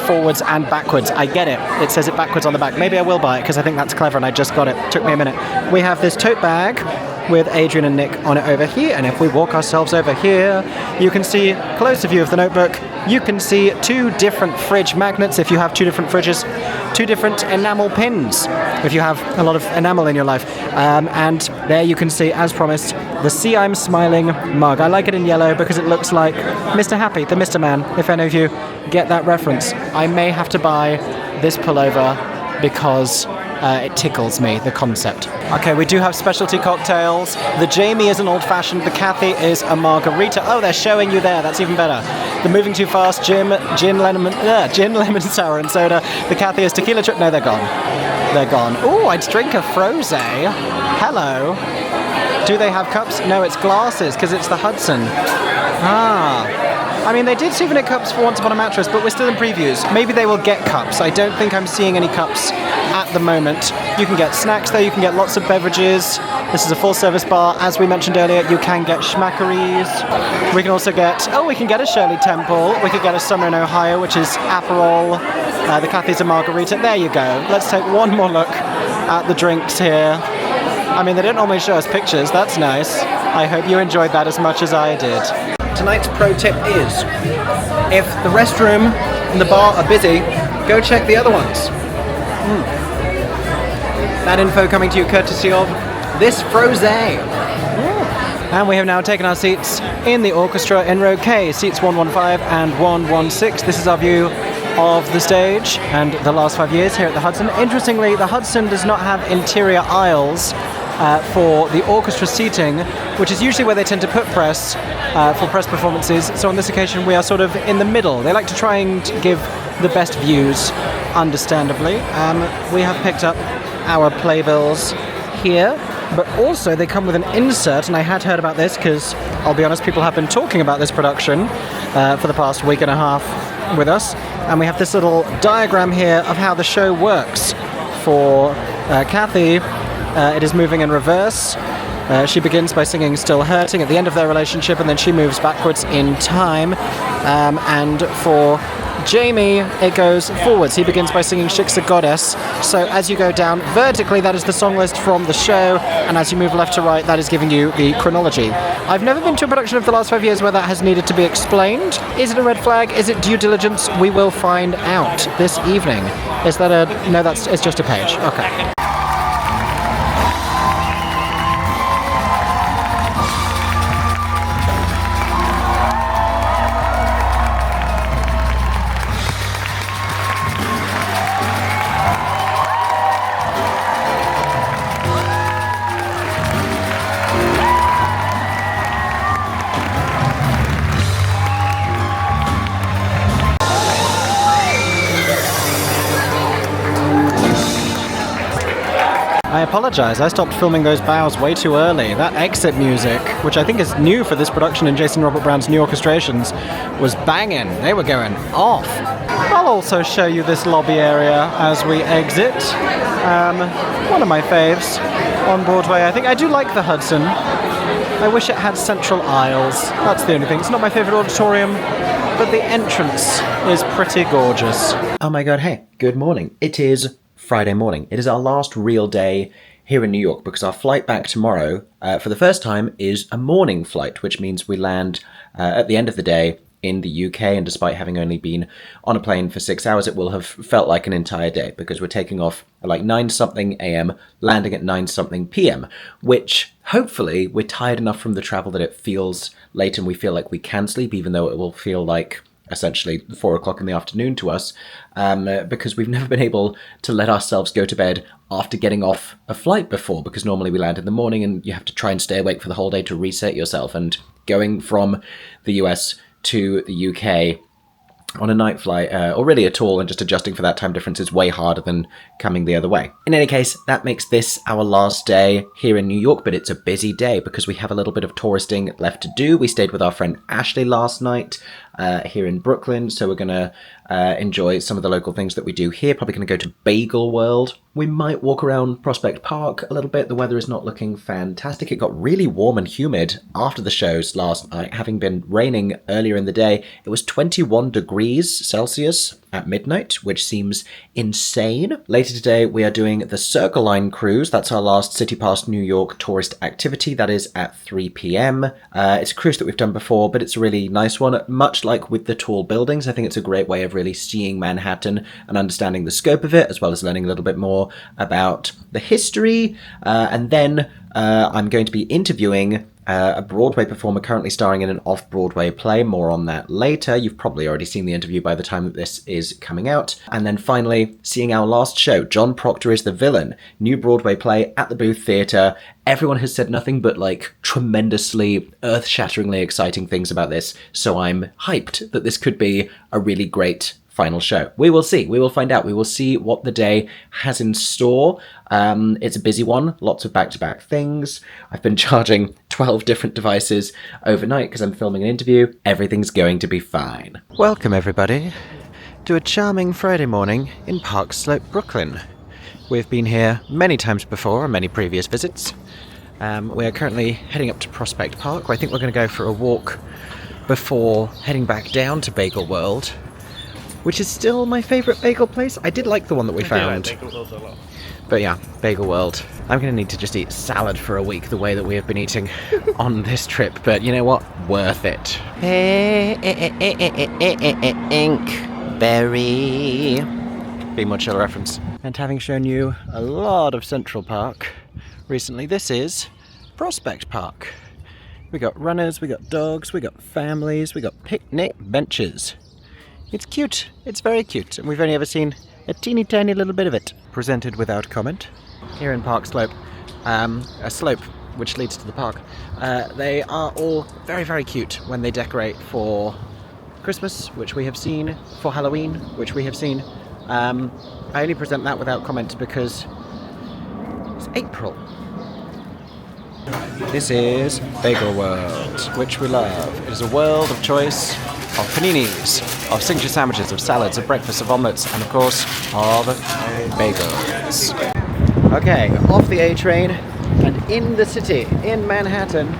forwards and backwards. I get it. It says it backwards on the back. Maybe I will buy it because I think that's clever and I just got it. Took me a minute. We have this tote bag with Adrian and Nick on it over here, and if we walk ourselves over here, you can see a closer view of the notebook. You can see 2 different fridge magnets if you have 2 different fridges, 2 different enamel pins if you have a lot of enamel in your life, and there you can see, as promised, the See I'm Smiling mug. I like it in yellow because it looks like Mr. Happy, the Mr. Man, if any of you get that reference. I may have to buy this pullover because it tickles me, the concept. Okay, we do have specialty cocktails. The Jamie is an old-fashioned, the Kathy is a margarita. Oh, they're showing you there, that's even better. The Moving Too Fast, gin, lemon, sour and soda. The Kathy is tequila trip. No, they're gone. They're gone. Oh, I'd drink a frosé. Hello. Do they have cups? No, it's glasses, because it's the Hudson. I mean, they did souvenir cups for Once Upon a Mattress, but we're still in previews. Maybe they will get cups. I don't think I'm seeing any cups at the moment. You can get snacks there, you can get lots of beverages. This is a full-service bar. As we mentioned earlier, you can get schmackaries. We can also get, we can get a Shirley Temple. We could get a Summer in Ohio, which is Aperol. The Kathy's a margarita. There you go. Let's take one more look at the drinks here. I mean, they don't normally show us pictures. That's nice. I hope you enjoyed that as much as I did. Tonight's pro tip is, if the restroom and the bar are busy, go check the other ones. That info coming to you courtesy of this frosé. And we have now taken our seats in the orchestra in row K, seats 115 and 116. This is our view of the stage and the last 5 years here at the Hudson. Interestingly, the Hudson does not have interior aisles for the orchestra seating, which is usually where they tend to put press for press performances. So on this occasion we are sort of in the middle. They like to try and give the best views, understandably. We have picked up our playbills here, but also they come with an insert, and I had heard about this because, I'll be honest, people have been talking about this production for the past week and a half with us, and we have this little diagram here of how the show works. For Kathy, it is moving in reverse. She begins by singing Still Hurting at the end of their relationship, and then she moves backwards in time. And for Jamie, it goes forwards. He begins by singing Shik's a Goddess. So as you go down vertically, that is the song list from the show, and as you move left to right, that is giving you the chronology. I've never been to a production of the last 5 years where that has needed to be explained. Is it a red flag? Is it due diligence? We will find out this evening. Is that a... No, it's just a page. Okay. I apologise, I stopped filming those bows way too early. That exit music, which I think is new for this production in Jason Robert Brown's new orchestrations, was banging. They were going off. I'll also show you this lobby area as we exit. One of my faves on Broadway. I think I do like the Hudson. I wish it had central aisles. That's the only thing. It's not my favourite auditorium, but the entrance is pretty gorgeous. Oh my god, hey, good morning. It is Friday morning. It is our last real day here in New York because our flight back tomorrow, for the first time, is a morning flight, which means we land at the end of the day in the UK, and despite having only been on a plane for 6 hours, it will have felt like an entire day because we're taking off at like 9-something a.m, landing at 9-something p.m, which hopefully we're tired enough from the travel that it feels late and we feel like we can sleep, even though it will feel like essentially 4 o'clock in the afternoon to us, because we've never been able to let ourselves go to bed after getting off a flight before, because normally we land in the morning and you have to try and stay awake for the whole day to reset yourself, and going from the US to the UK on a night flight, or really at all, and just adjusting for that time difference is way harder than coming the other way. In any case, that makes this our last day here in New York, but it's a busy day because we have a little bit of touristing left to do. We stayed with our friend Ashley last night here in Brooklyn, so we're going to enjoy some of the local things that we do here. Probably going to go to Bagel World. We might walk around Prospect Park a little bit. The weather is not looking fantastic. It got really warm and humid after the shows last night, having been raining earlier in the day. It was 21 degrees Celsius at midnight, which seems insane. Later today, we are doing the Circle Line cruise. That's our last City Pass New York tourist activity. That is at 3 p.m. It's a cruise that we've done before, but it's a really nice one. Much like with the tall buildings, I think it's a great way of really seeing Manhattan and understanding the scope of it, as well as learning a little bit more about the history. And then I'm going to be interviewing a Broadway performer currently starring in an off-Broadway play. More on that later. You've probably already seen the interview by the time that this is coming out. And then finally, seeing our last show, John Proctor is the Villain. New Broadway play at the Booth Theatre. Everyone has said nothing but like tremendously, earth-shatteringly exciting things about this, so I'm hyped that this could be a really great final show. We will see. We will find out. We will see what the day has in store. It's a busy one. Lots of back-to-back things. I've been charging 12 different devices overnight because I'm filming an interview. Everything's going to be fine. Welcome, everybody, to a charming Friday morning in Park Slope, Brooklyn. We've been here many times before on many previous visits. We are currently heading up to Prospect Park, where I think we're going to go for a walk before heading back down to Bagel World, which is still my favourite bagel place. I did like the one that we found. Bagel World a lot. But yeah, Bagel World. I'm going to need to just eat salad for a week the way that we have been eating on this trip. But you know what? Worth it. Inkberry. Be more chill reference. And having shown you a lot of Central Park recently, this is Prospect Park. We got runners, we got dogs, we got families, we got picnic benches. It's cute. It's very cute, and we've only ever seen a teeny tiny little bit of it. Presented without comment. Here in Park Slope, a slope which leads to the park. They are all very, very cute when they decorate for Christmas, which we have seen, for Halloween, which we have seen. I only present that without comment because it's April. This is Bagel World, which we love. It is a world of choice of paninis, of signature sandwiches, of salads, of breakfasts, of omelettes, and of course, of bagels. Okay, off the A train, and in the city, in Manhattan,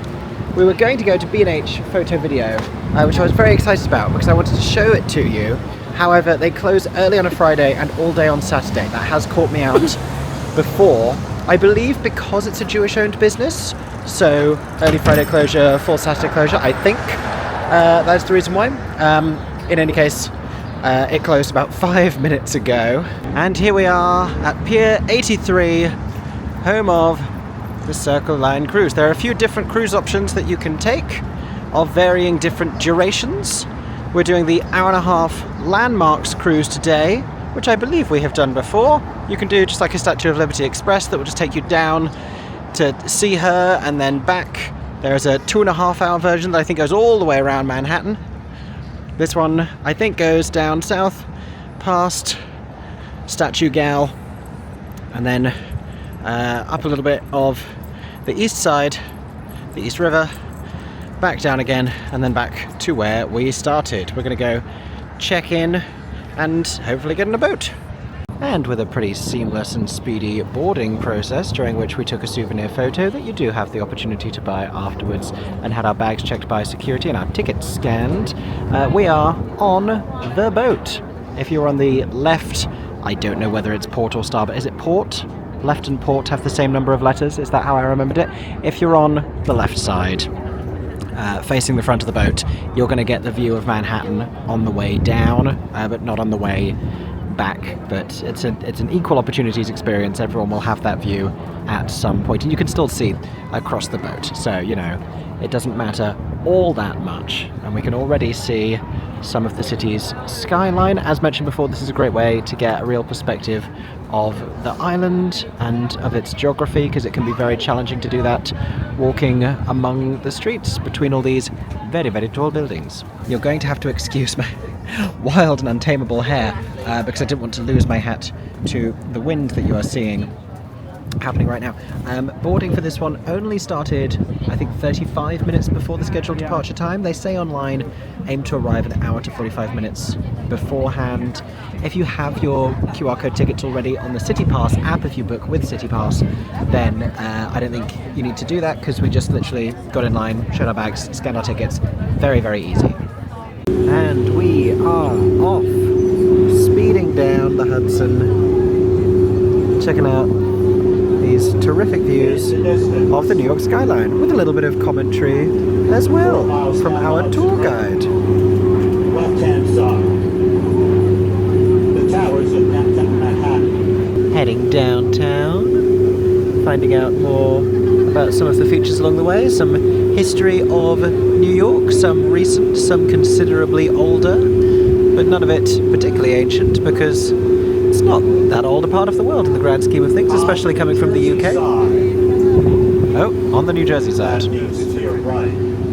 we were going to go to B&H Photo Video, which I was very excited about because I wanted to show it to you. However, they close early on a Friday and all day on Saturday. That has caught me out before. I believe because it's a Jewish-owned business, so early Friday closure, full Saturday closure, I think that's the reason why. In any case, it closed about 5 minutes ago. And here we are at Pier 83, home of the Circle Line cruise. There are a few different cruise options that you can take of varying different durations. We're doing the hour-and-a-half Landmarks cruise today, which I believe we have done before. You can do just like a Statue of Liberty Express that will just take you down to see her and then back. There's a 2.5-hour version that I think goes all the way around Manhattan. This one I think goes down south past Statue Gal and then up a little bit of the east side, the East River, back down again and then back to where we started. We're going to go check in and hopefully get in a boat. And with a pretty seamless and speedy boarding process, during which we took a souvenir photo that you do have the opportunity to buy afterwards, and had our bags checked by security and our tickets scanned, we are on the boat. If you're on the left, I don't know whether it's port or starboard. Is it port? Left and port have the same number of letters. Is that how I remembered it? If you're on the left side, facing the front of the boat, you're going to get the view of Manhattan on the way down, but not on the way back. But it's an equal opportunities experience. Everyone will have that view at some point, and you can still see across the boat, so you know it doesn't matter all that much. And we can already see some of the city's skyline. As mentioned before, this is a great way to get a real perspective of the island and of its geography, because it can be very challenging to do that walking among the streets between all these very, very tall buildings. You're going to have to excuse my wild and untamable hair because I didn't want to lose my hat to the wind that you are seeing happening right now. Boarding for this one only started, I think, 35 minutes before the scheduled departure time. They say online aim to arrive an hour to 45 minutes beforehand. If you have your QR code tickets already on the City Pass app, if you book with City Pass, then I don't think you need to do that, because we just literally got in line, showed our bags, scanned our tickets. Very, very easy. And we are off, speeding down the Hudson, checking out these terrific views of the New York skyline, with a little bit of commentary as well from our tour guide. Left-hand side, the towers of Manhattan. Heading downtown, finding out more about some of the features along the way, some history of New York, some recent, some considerably older, but none of it particularly ancient, because it's not that old a part of the world in the grand scheme of things, especially coming from the UK. Oh, on the New Jersey side.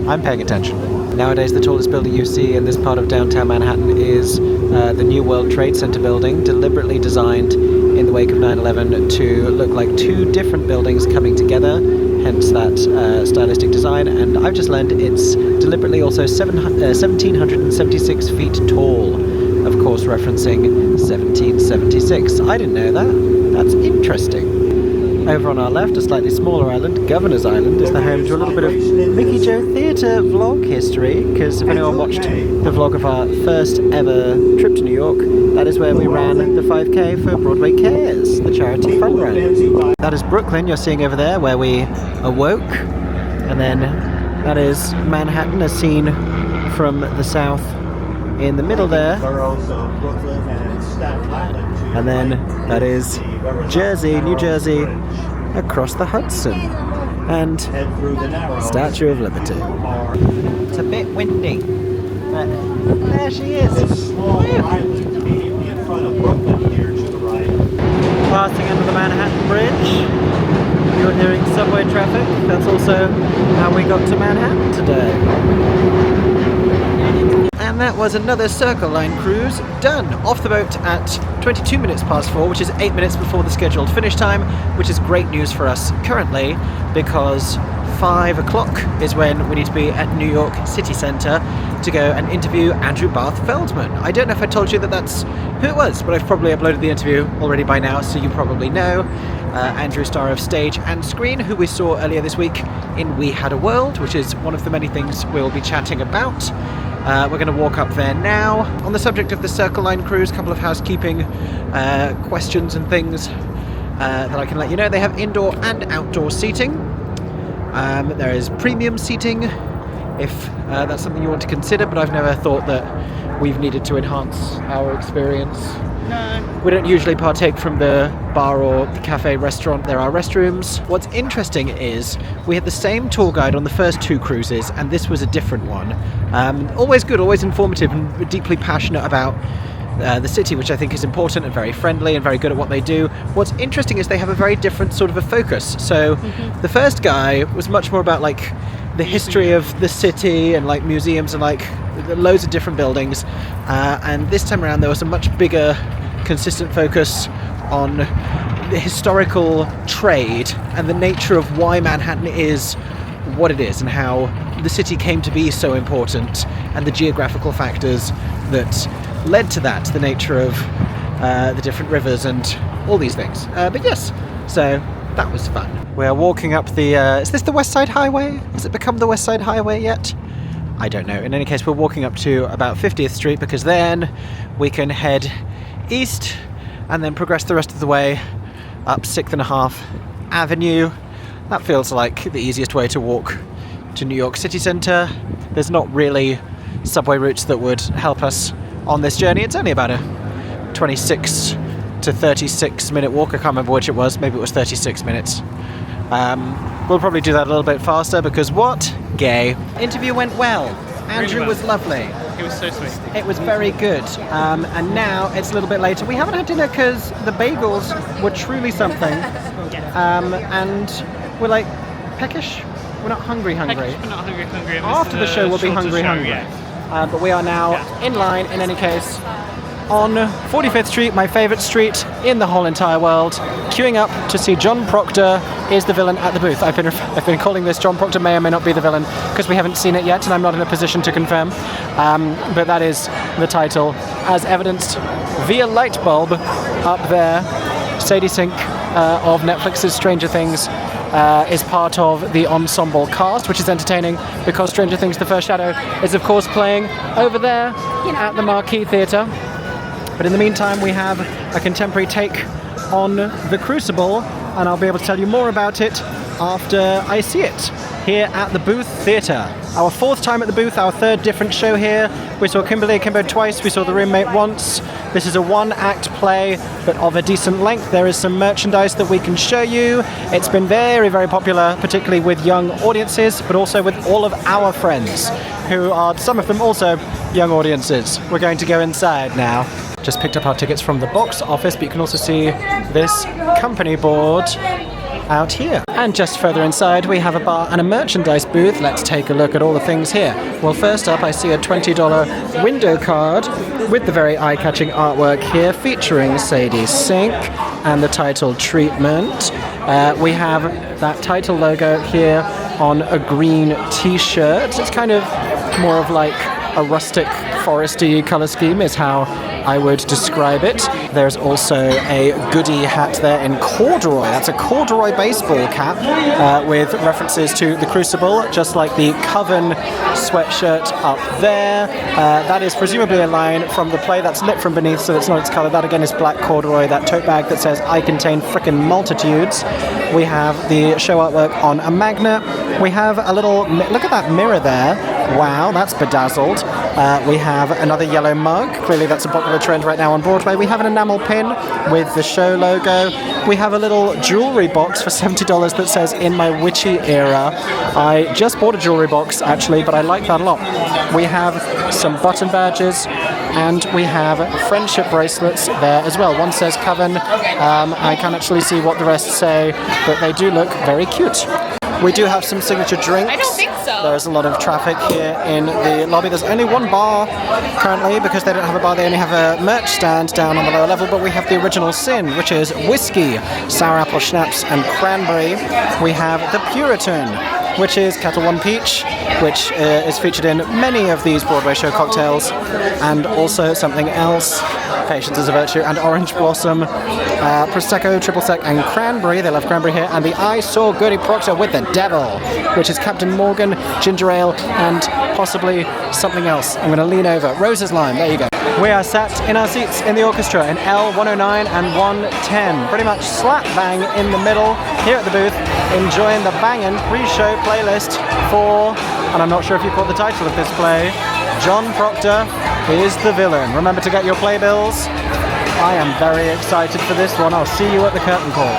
I'm paying attention. Nowadays, the tallest building you see in this part of downtown Manhattan is the New World Trade Center building, deliberately designed in the wake of 9/11 to look like two different buildings coming together, hence that stylistic design. And I've just learned it's deliberately also 1,776 feet tall, of course referencing 1776. I didn't know that. That's interesting. Over on our left, a slightly smaller island, Governor's Island, is the home to a little bit of MickeyJoTheatre vlog history, because if anyone watched the vlog of our first ever trip to New York, that is where we ran the 5K for Broadway Cares, the charity fun run. That is Brooklyn you're seeing over there, where we awoke, and then that is Manhattan, as seen from the south in the middle there. And then that is Jersey, New Jersey, across the Hudson, and Statue of Liberty. It's a bit windy, but there she is. Passing under the Manhattan Bridge. You're hearing subway traffic. That's also how we got to Manhattan today. And that was another Circle Line cruise done, off the boat at 22 minutes past 4, which is 8 minutes before the scheduled finish time, which is great news for us currently, because 5 o'clock is when we need to be at New York City Centre to go and interview Andrew Barth Feldman. I don't know if I told you that that's who it was, but I've probably uploaded the interview already by now, so you probably know. Andrew, star of stage and screen, who we saw earlier this week in We Had a World, which is one of the many things we'll be chatting about. We're going to walk up there now. On the subject of the Circle Line cruise, a couple of housekeeping questions and things that I can let you know. They have indoor and outdoor seating. There is premium seating, if that's something you want to consider, but I've never thought that we've needed to enhance our experience. No. We don't usually partake from the bar or the cafe restaurant. There are restrooms. What's interesting is we had the same tour guide on the first 2 cruises, and this was a different one. Always good, always informative, and deeply passionate about the city, which I think is important, and very friendly and very good at what they do. What's interesting is they have a very different sort of a focus. So the first guy was much more about like the history of the city and like museums and like loads of different buildings, and this time around there was a much bigger consistent focus on the historical trade and the nature of why Manhattan is what it is and how the city came to be so important, and the geographical factors that led to that, the nature of the different rivers and all these things. But yes, so that was fun. We're walking up the is this the West Side Highway? Has it become the West Side Highway yet? I don't know. In any case, we're walking up to about 50th Street, because then we can head east and then progress the rest of the way up 6.5 Avenue. That feels like the easiest way to walk to New York City Centre. There's not really subway routes that would help us on this journey. It's only about a 26 to 36 minute walk. I can't remember which it was. Maybe it was 36 minutes. We'll probably do that a little bit faster, because what? Gay. Interview went well. Andrew well. was lovely. It was so sweet. It was very good. And now it's a little bit later. We haven't had dinner because the bagels were truly something. And we're like peckish. We're not hungry. Peckish, but not hungry. After the show, we'll be hungry. Yeah. But we are now in line, in any case, on 45th Street, my favourite street in the whole entire world, queuing up to see John Proctor is the villain at the booth. I've been calling this John Proctor may or may not be the villain, because we haven't seen it yet and I'm not in a position to confirm. But that is the title, as evidenced via light bulb up there. Sadie Sink of Netflix's Stranger Things is part of the ensemble cast, which is entertaining because Stranger Things The First Shadow is of course playing over there at the Marquee Theatre. But in the meantime, we have a contemporary take on The Crucible, and I'll be able to tell you more about it after I see it here at the Booth Theatre. Our 4th time at the booth, our 3rd different show here. We saw Kimberly Akimbo twice, we saw The Roommate once. This is a 1-act play, but of a decent length. There is some merchandise that we can show you. It's been very, very popular, particularly with young audiences, but also with all of our friends, who are, some of them also, young audiences. We're going to go inside now. Just picked up our tickets from the box office, but you can also see this company board out here. And just further inside, we have a bar and a merchandise booth. Let's take a look at all the things here. Well, first up, I see a $20 window card with the very eye-catching artwork here, featuring Sadie Sink and the title Treatment. We have that title logo here on a green t-shirt. It's kind of more of like a rustic, foresty colour scheme is how I would describe it. There's also a goodie hat there in corduroy. That's a corduroy baseball cap with references to The Crucible, just like the Coven sweatshirt up there. That is presumably a line from the play that's lit from beneath, so that's not its colour. That again is black corduroy. That tote bag that says I contain frickin' multitudes. We have the show artwork on a magnet. We have a little, look at that mirror there. Wow, that's bedazzled. We have another yellow mug. Clearly that's a popular trend right now on Broadway. We have an enamel pin with the show logo. We have a little jewellery box for $70 that says In My Witchy Era. I just bought a jewellery box actually, but I like that a lot. We have some button badges, and we have friendship bracelets there as well. One says Coven. I can't actually see what the rest say, but they do look very cute. We do have some signature drinks. I don't think so. There's a lot of traffic here in the lobby. There's only one bar currently because they don't have a bar. They only have a merch stand down on the lower level, but we have the Original Sin, which is whiskey, sour apple schnapps, and cranberry. We have the Puritan, which is Kettle One Peach, which is featured in many of these Broadway show cocktails, and also something else, Patience is a Virtue, and Orange Blossom, Prosecco, Triple Sec, and Cranberry. They love cranberry here. And the I Saw Goody Proctor with the Devil, which is Captain Morgan, Ginger Ale, and possibly something else. I'm going to lean over. Rose's Lime, there you go. We are sat in our seats in the orchestra in L109 and 110, pretty much slap bang in the middle here at the booth, enjoying the bangin' pre-show playlist for, and I'm not sure if you caught the title of this play, John Proctor is the Villain. Remember to get your playbills. I am very excited for this one. I'll see you at the curtain call.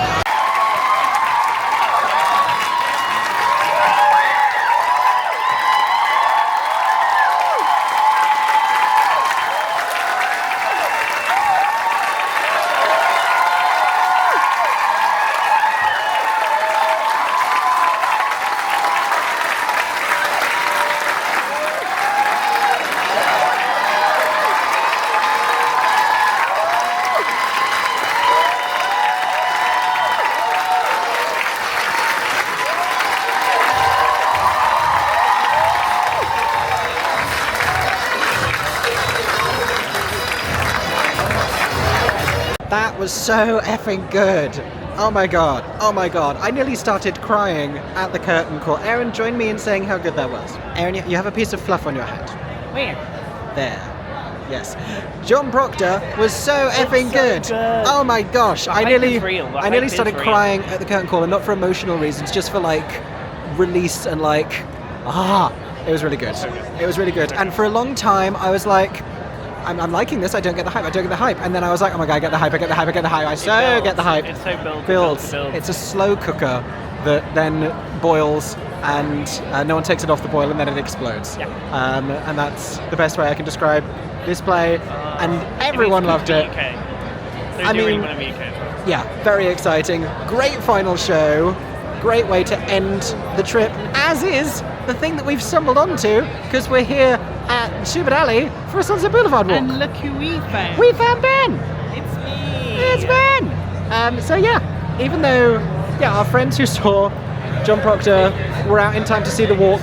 That was so effing good. Oh my god, oh my god. I nearly started crying at the curtain call. Aeron, join me in saying how good that was. Aeron, you have a piece of fluff on your head. Where? There. Yes. John Proctor was so effing good. Oh my gosh. I nearly started crying at the curtain call, and not for emotional reasons, just for like release and like, it was really good. It was really good. And for a long time I was like, I'm liking this, I don't get the hype. And then I was like, oh my god, I get the hype. I so get the hype. It's so builds. It's a slow cooker that then boils, and no one takes it off the boil, and then it explodes. Yeah. And that's the best way I can describe this play. And everyone loved it. I mean, really want to be UK as well. Yeah, very exciting. Great final show. Great way to end the trip, as is the thing that we've stumbled onto, because we're here at Schubert Alley for a Sunset Boulevard walk. And look who we found. We found Ben! It's me! It's Ben! So yeah, even though, our friends who saw John Proctor were out in time to see the walk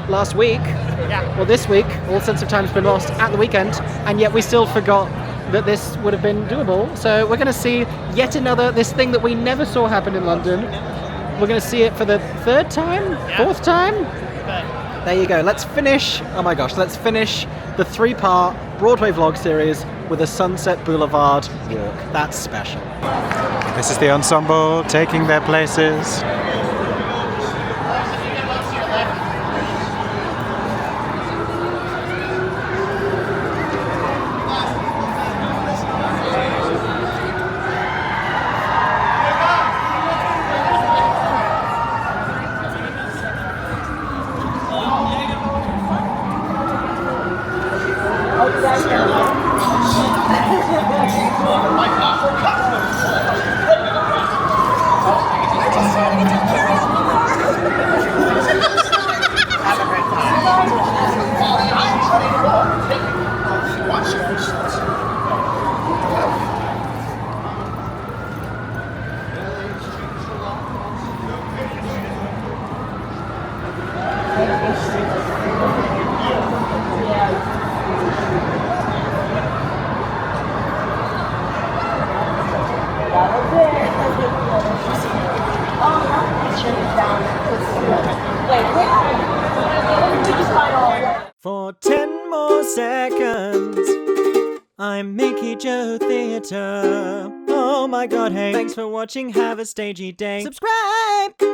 last week, or this week, all sense of time's been lost at the weekend, and yet we still forgot that this would have been doable. So we're going to see yet another, this thing that we never saw happen in London. We're going to see it for the third time? Fourth time? There you go. Let's finish the 3-part Broadway vlog series with a Sunset Boulevard walk. That's special. This is the ensemble taking their places. For 10 more seconds, I'm MickeyJoTheatre. Oh my god, hey, thanks for watching, have a stagey day. Subscribe!